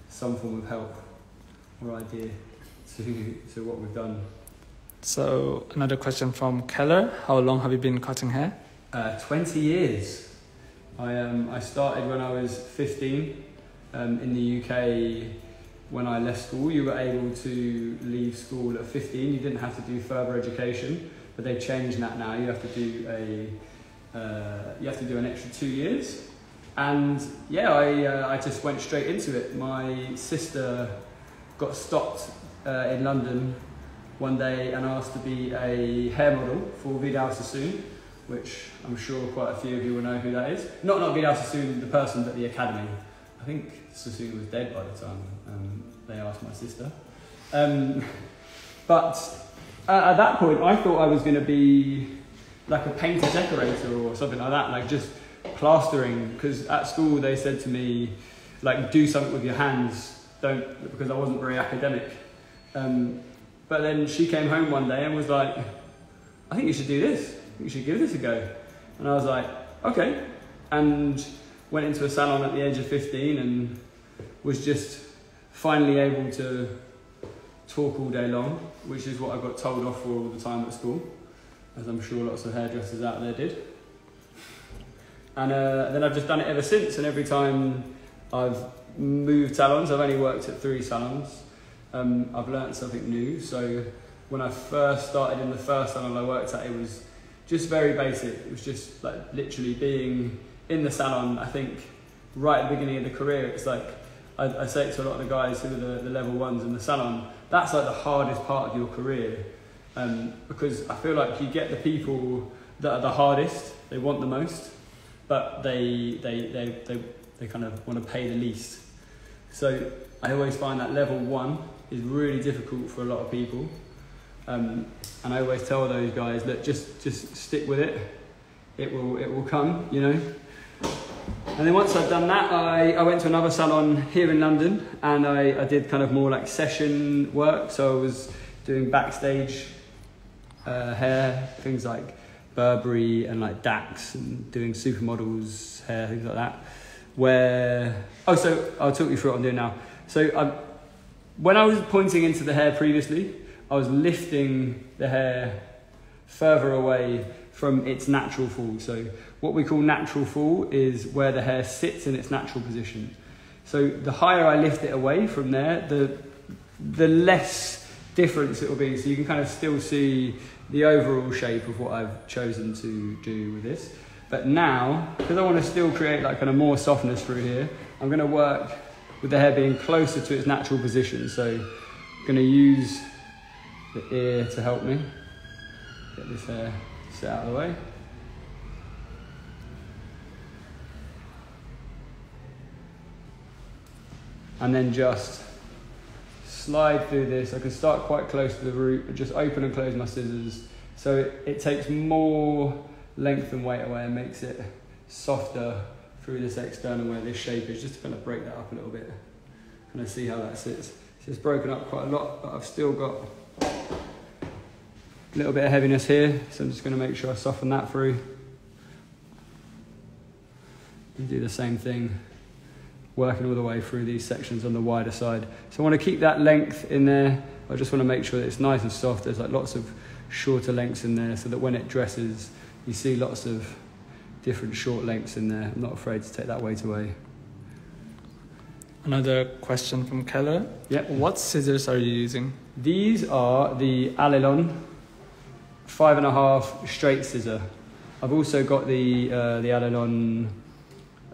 [SPEAKER 1] some form of help or idea to what we've done.
[SPEAKER 2] So another question from Keller. How long have you been cutting hair?
[SPEAKER 1] 20 years. I started when I was 15. In the UK, when I left school, you were able to leave school at 15. You didn't have to do further education, but they've changed that now. You have to do an extra 2 years. And yeah, I just went straight into it. My sister got stopped in London one day and asked to be a hair model for Vidal Sassoon, which I'm sure quite a few of you will know who that is. Not Vidal Sassoon, the person, but the academy. I think Sassoon was dead by the time they asked my sister. But at that point, I thought I was going to be like a painter decorator or something like that, like just plastering, because at school they said to me, like, do something with your hands, because I wasn't very academic. But then she came home one day and was like, I think you should do this. I think you should give this a go. And I was like, okay. And went into a salon at the age of 15 and was just finally able to talk all day long, which is what I got told off for all the time at school, as I'm sure lots of hairdressers out there did. And then I've just done it ever since, and every time I've moved salons, I've only worked at 3 salons, I've learnt something new. So when I first started in the first salon I worked at, it was just very basic. It was just like literally being in the salon. I think right at the beginning of the career, it's like, I say it to a lot of the guys who are the level 1s in the salon, that's like the hardest part of your career, because I feel like you get the people that are the hardest, they want the most, but they kind of want to pay the least. So I always find that level 1 is really difficult for a lot of people, and I always tell those guys, look, just stick with it. It will come, you know. And then once I've done that, I went to another salon here in London, and I did kind of more like session work. So I was doing backstage hair, things like Burberry and like Dax, and doing supermodels hair, things like that. So I'll talk you through what I'm doing now. So when I was pointing into the hair previously, I was lifting the hair further away from its natural fall. So what we call natural fall is where the hair sits in its natural position. So the higher I lift it away from there, the less difference it will be. So you can kind of still see the overall shape of what I've chosen to do with this. But now, because I want to still create like kind of more softness through here, I'm going to work with the hair being closer to its natural position. So I'm going to use the ear to help me get this hair set out of the way. And then just slide through this. I can start quite close to the root, but just open and close my scissors. So it takes more length and weight away and makes it softer through this external where this shape is, just to kind of break that up a little bit. Kind of see how that sits. So it's broken up quite a lot, but I've still got a little bit of heaviness here, so I'm just going to make sure I soften that through. And do the same thing, working all the way through these sections on the wider side. So I want to keep that length in there. I just want to make sure that it's nice and soft. There's like lots of shorter lengths in there, so that when it dresses, you see lots of different short lengths in there. I'm not afraid to take that weight away.
[SPEAKER 2] Another question from Keller.
[SPEAKER 1] Yep.
[SPEAKER 2] What scissors are you using?
[SPEAKER 1] These are the Alelon 5.5 straight scissor. I've also got the Alelon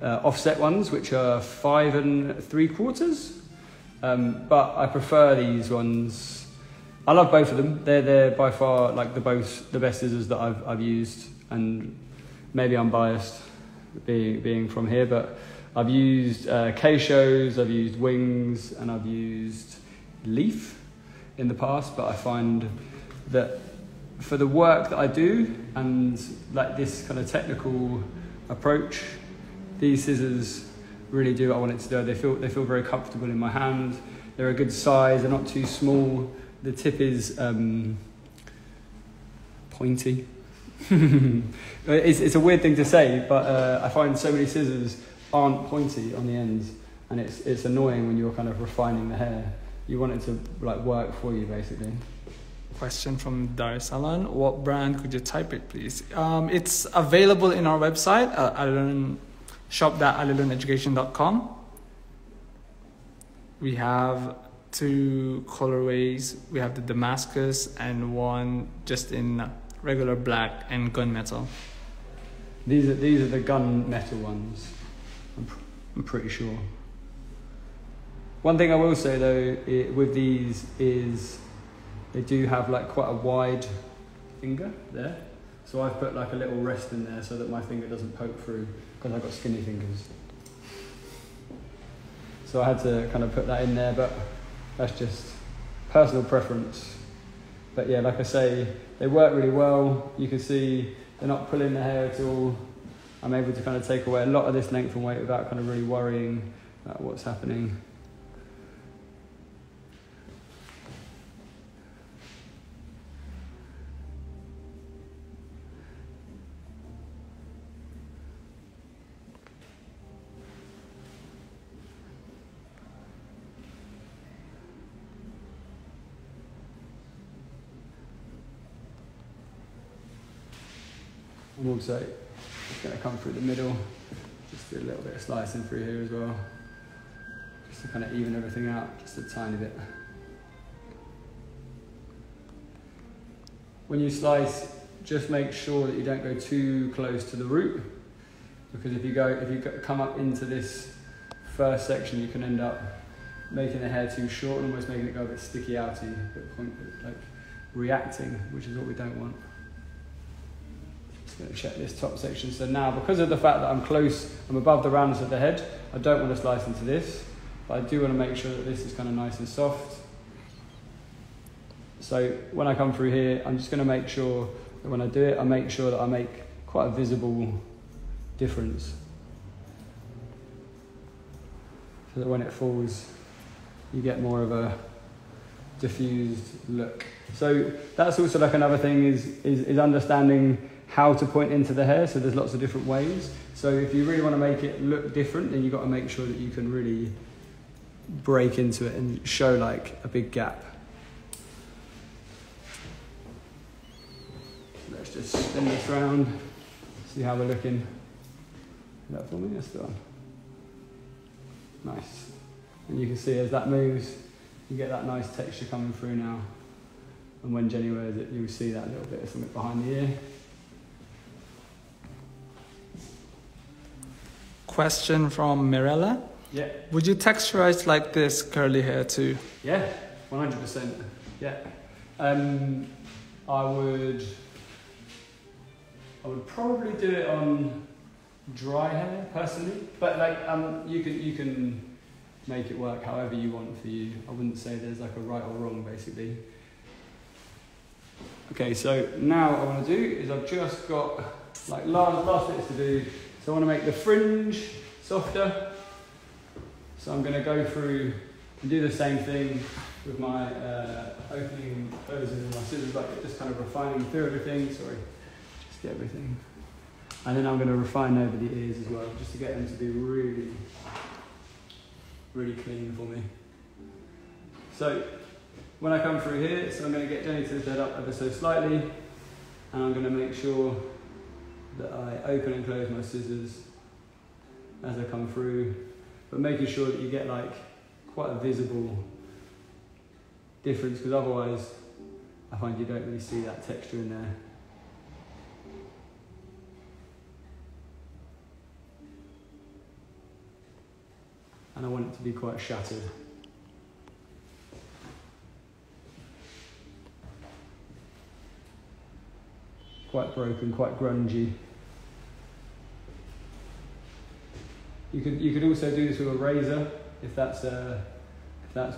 [SPEAKER 1] offset ones, which are 5 3/4. But I prefer these ones. I love both of them. They're by far like the best scissors that I've used, and maybe I'm biased being from here, but I've used K-Shows, I've used Wings, and I've used Leaf in the past, but I find that for the work that I do and like this kind of technical approach, these scissors really do what I want it to do. They feel very comfortable in my hand. They're a good size, they're not too small. The tip is pointy. It's a weird thing to say, but I find so many scissors aren't pointy on the ends, and it's annoying when you're kind of refining the hair. You want it to like work for you, basically.
[SPEAKER 2] Question from Dar Salon. What brand could you type it, please? It's available in our website, shop.aleloneducation.com. We have 2 colorways. We have the Damascus and one just in regular black and gunmetal.
[SPEAKER 1] These are the gunmetal ones. I'm pretty sure. One thing I will say though with these is they do have like quite a wide finger there. So I've put like a little rest in there so that my finger doesn't poke through, because I've got skinny fingers. So I had to kind of put that in there, but that's just personal preference. But yeah, like I say, they work really well. You can see they're not pulling the hair at all. I'm able to kind of take away a lot of this length and weight without kind of really worrying about what's happening. I'm also just going to come through the middle, just do a little bit of slicing through here as well, just to kind of even everything out just a tiny bit. When you slice, just make sure that you don't go too close to the root, because if you come up into this first section, you can end up making the hair too short and almost making it go a bit sticky outy, like reacting, which is what we don't want. Just going to check this top section. So now, because of the fact that I'm above the roundness of the head, I don't want to slice into this, but I do want to make sure that this is kind of nice and soft. So when I come through here, I'm just going to make sure that when I do it, I make sure that I make quite a visible difference. So that when it falls, you get more of a diffused look. So that's also like another thing is understanding how to point into the hair. So there's lots of different ways. So if you really want to make it look different, then you've got to make sure that you can really break into it and show like a big gap. Let's just spin this round, see how we're looking. Is that for me? That's the one. Nice. And you can see as that moves, you get that nice texture coming through now. And when Jenny wears it, you'll see that little bit of something behind the ear.
[SPEAKER 2] Question from Mirella.
[SPEAKER 1] Yeah.
[SPEAKER 2] Would you texturize like this curly hair too?
[SPEAKER 1] Yeah, 100%. Yeah. I would probably do it on dry hair personally, but like you can make it work however you want for you. I wouldn't say there's like a right or wrong basically. Okay, so now what I want to do is I've just got like last bits to do. So I want to make the fringe softer. So I'm going to go through and do the same thing with my opening, closing, and my scissors, like just kind of refining through everything. Sorry, just get everything. And then I'm going to refine over the ears as well, just to get them to be really, really clean for me. So when I come through here, so I'm going to get Jenny to lift that up ever so slightly, and I'm going to make sure that I open and close my scissors as I come through, but making sure that you get like quite a visible difference, because otherwise I find you don't really see that texture in there. And I want it to be quite shattered. Quite broken, quite grungy. You could also do this with a razor if that's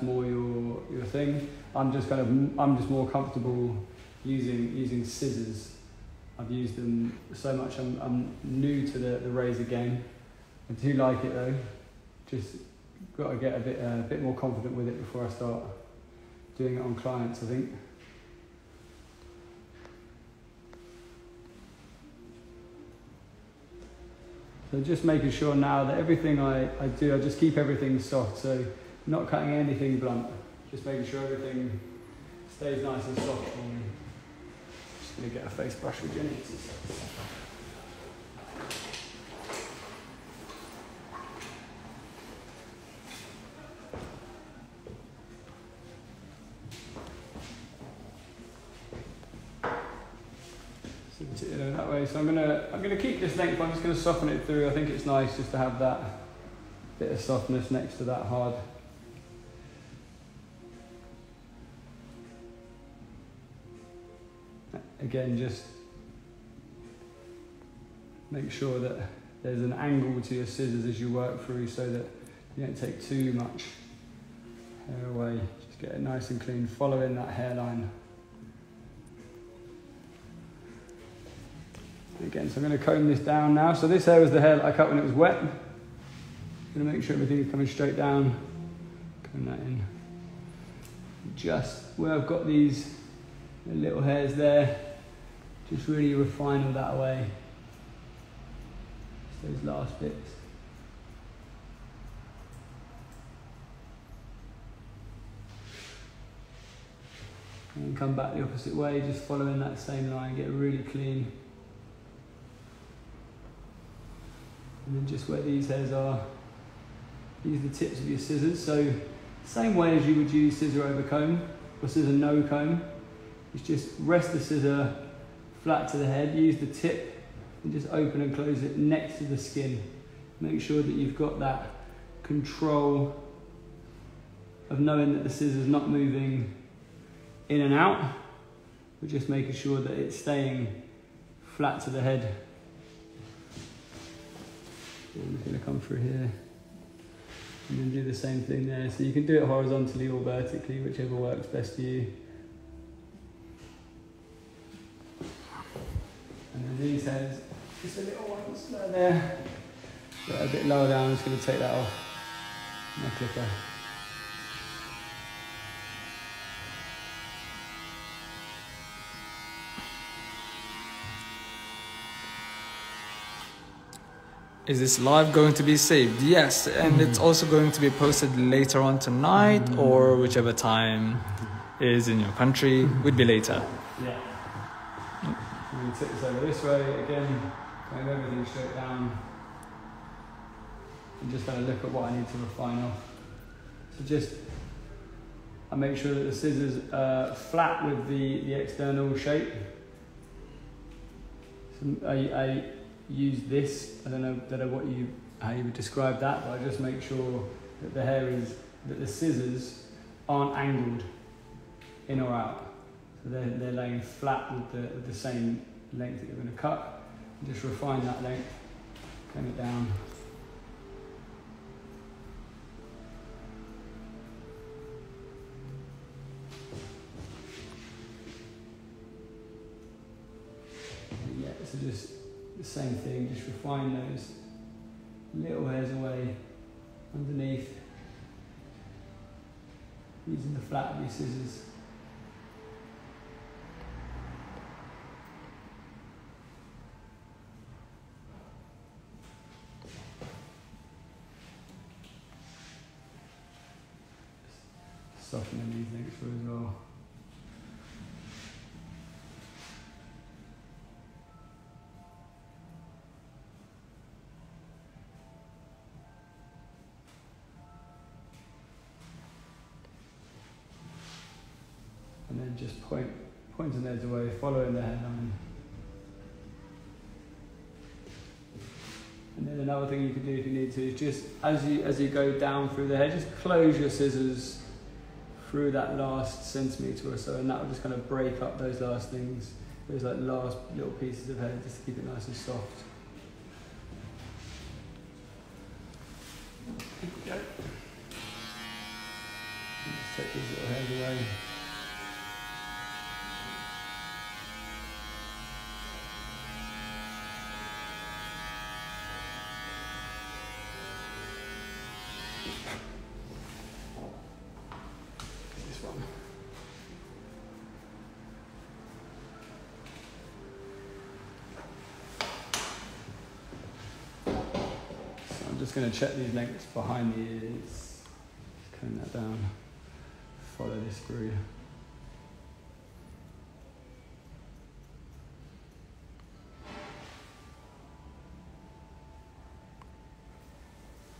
[SPEAKER 1] more your thing. I'm just more comfortable using scissors. I've used them so much. I'm new to the razor game. I do like it though. Just got to get a bit more confident with it before I start doing it on clients, I think. So just making sure now that everything I do, I just keep everything soft. So not cutting anything blunt. Just making sure everything stays nice and soft for me. Just going to get a face brush with Jenny. That way. So I'm gonna keep this length. I'm just gonna soften it through. I think it's nice just to have that bit of softness next to that hard. Again, just make sure that there's an angle to your scissors as you work through, so that you don't take too much hair away. Just get it nice and clean, following that hairline. Again, so I'm going to comb this down now. So this hair was the hair that I cut when it was wet. I'm going to make sure everything is coming straight down. Comb that in. Just where I've got these little hairs there, just really refine all that away. Just those last bits. And come back the opposite way, just following that same line, get really clean. And then just where these hairs are, use the tips of your scissors. So same way as you would use scissor over comb or scissor no comb. It's just rest the scissor flat to the head, use the tip and just open and close it next to the skin. Make sure that you've got that control of knowing that the scissor's not moving in and out, but just making sure that it's staying flat to the head. I'm just going to come through here and then do the same thing there. So you can do it horizontally or vertically, whichever works best for you. And then these hairs, just the little ones that are there, that are a bit lower down. I'm just going to take that off my clipper.
[SPEAKER 2] Is this live going to be saved? Yes, and it's also going to be posted later on tonight or whichever time is in your country. Would be later.
[SPEAKER 1] Yeah. I'm going to take this over this way again, going everything straight down, and just kind of look at what I need to refine off. So just, I make sure that the scissors are flat with the external shape. So I use this, I don't know how you would describe that, but I just make sure that the hair is, that the scissors aren't angled in or out. So they're laying flat with the same length that you're going to cut. And just refine that length, comb it down. Yeah, so just the same thing, just refine those little hairs away underneath, using the flat of your scissors. Softening these links through as well. And then just pointing those away, following the hairline. And then another thing you can do if you need to is just as you go down through the hair, just close your scissors through that last centimetre or so, and that will just kind of break up those last things, those like last little pieces of hair, just to keep it nice and soft. There we go. And just take these little hairs away. Just going to check these lengths behind the ears, just comb that down, follow this through.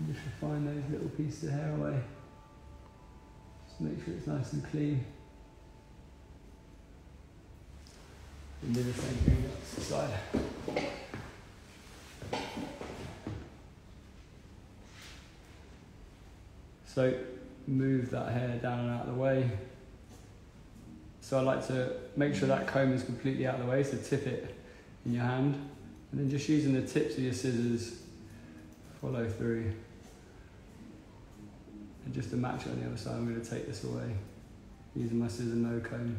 [SPEAKER 1] And just refine those little pieces of hair away, just make sure it's nice and clean. And do the same thing on the opposite side. So move that hair down and out of the way. So I like to make sure that comb is completely out of the way, so tip it in your hand, and then just using the tips of your scissors, follow through. And just to match it on the other side, I'm going to take this away, using my scissor no comb.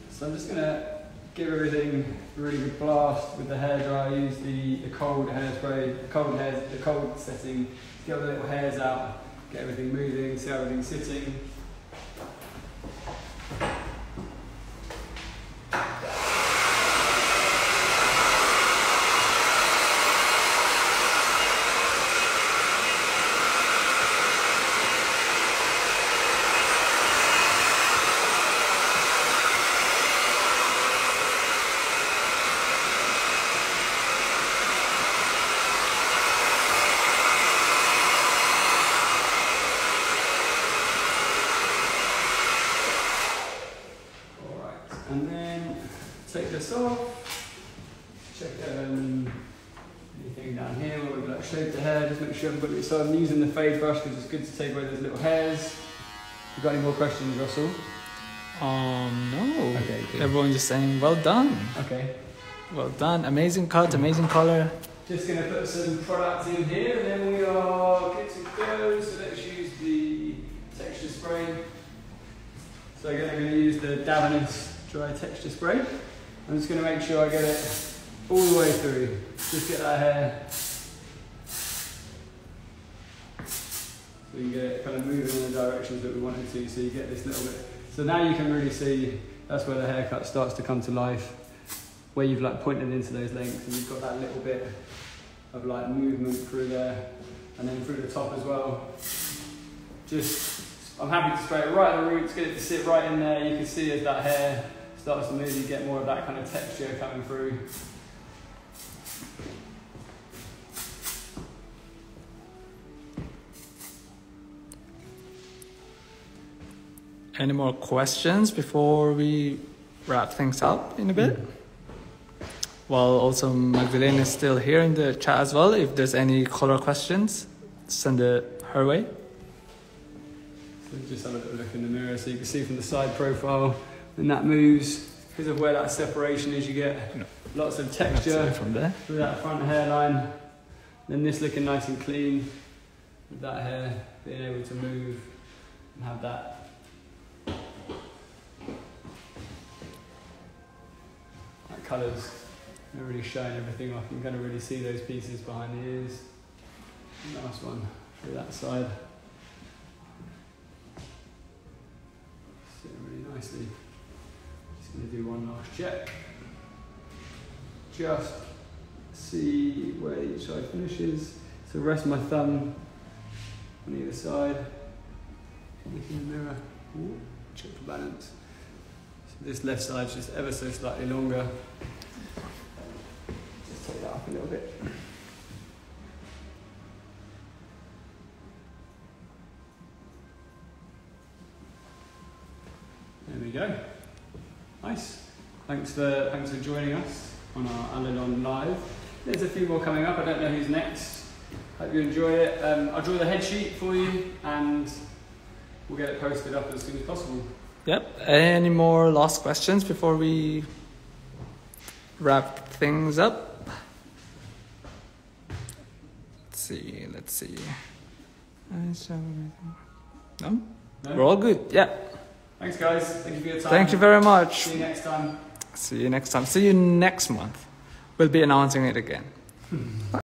[SPEAKER 1] So I'm just going to give everything a really good blast with the hairdryer. I use the cold hairspray, the cold setting to get all the little hairs out, get everything moving, see how everything's sitting. anything down here where we've like shaved the hair, just make sure I've got it. So I'm using the fade brush because it's good to take away those little hairs. You got any more questions, Russell?
[SPEAKER 2] No.
[SPEAKER 1] Okay, good.
[SPEAKER 2] Everyone's just saying, well done.
[SPEAKER 1] Okay.
[SPEAKER 2] Well done. Amazing cut, amazing color.
[SPEAKER 1] Just going to put some product in here and then we are good to go. So let's use the texture spray. So again, I'm going to use the Davenant's dry texture spray. I'm just going to make sure I get it all the way through. Just get that hair. So you can get it kind of moving in the directions that we want it to, so you get this little bit. So now you can really see that's where the haircut starts to come to life, where you've like pointed into those lengths and you've got that little bit of like movement through there and then through the top as well. Just, I'm happy to spray it right at the roots, get it to sit right in there. You can see as that hair starts to move, you get more of that kind of texture coming through.
[SPEAKER 2] Any more questions before we wrap things up in a bit? Well, also Magdalena is still here in the chat as well. If there's any color questions, send it her way.
[SPEAKER 1] So just have a little look in the mirror so you can see from the side profile when that moves, because of where that separation is, you get lots of texture
[SPEAKER 2] from there
[SPEAKER 1] through that front hairline. Then this looking nice and clean with that hair being able to move and have that. Colours, they're really showing everything off. You can kind of really see those pieces behind the ears. Nice one through that side. Sitting really nicely. Just going to do one last check. Just see where each side finishes. So rest my thumb on either side. Look in the mirror. Ooh, check for balance. This left side's just ever so slightly longer. Just take that up a little bit. There we go. Nice. Thanks for joining us on our Alilon Live. There's a few more coming up. I don't know who's next. Hope you enjoy it. I'll draw the head sheet for you and we'll get it posted up as soon as possible.
[SPEAKER 2] Yep. Any more last questions before we wrap things up? Let's see. No? We're all good. Yeah.
[SPEAKER 1] Thanks guys. Thank you for your time.
[SPEAKER 2] Thank you very much.
[SPEAKER 1] See you next time.
[SPEAKER 2] See you next time. See you next month. We'll be announcing it again.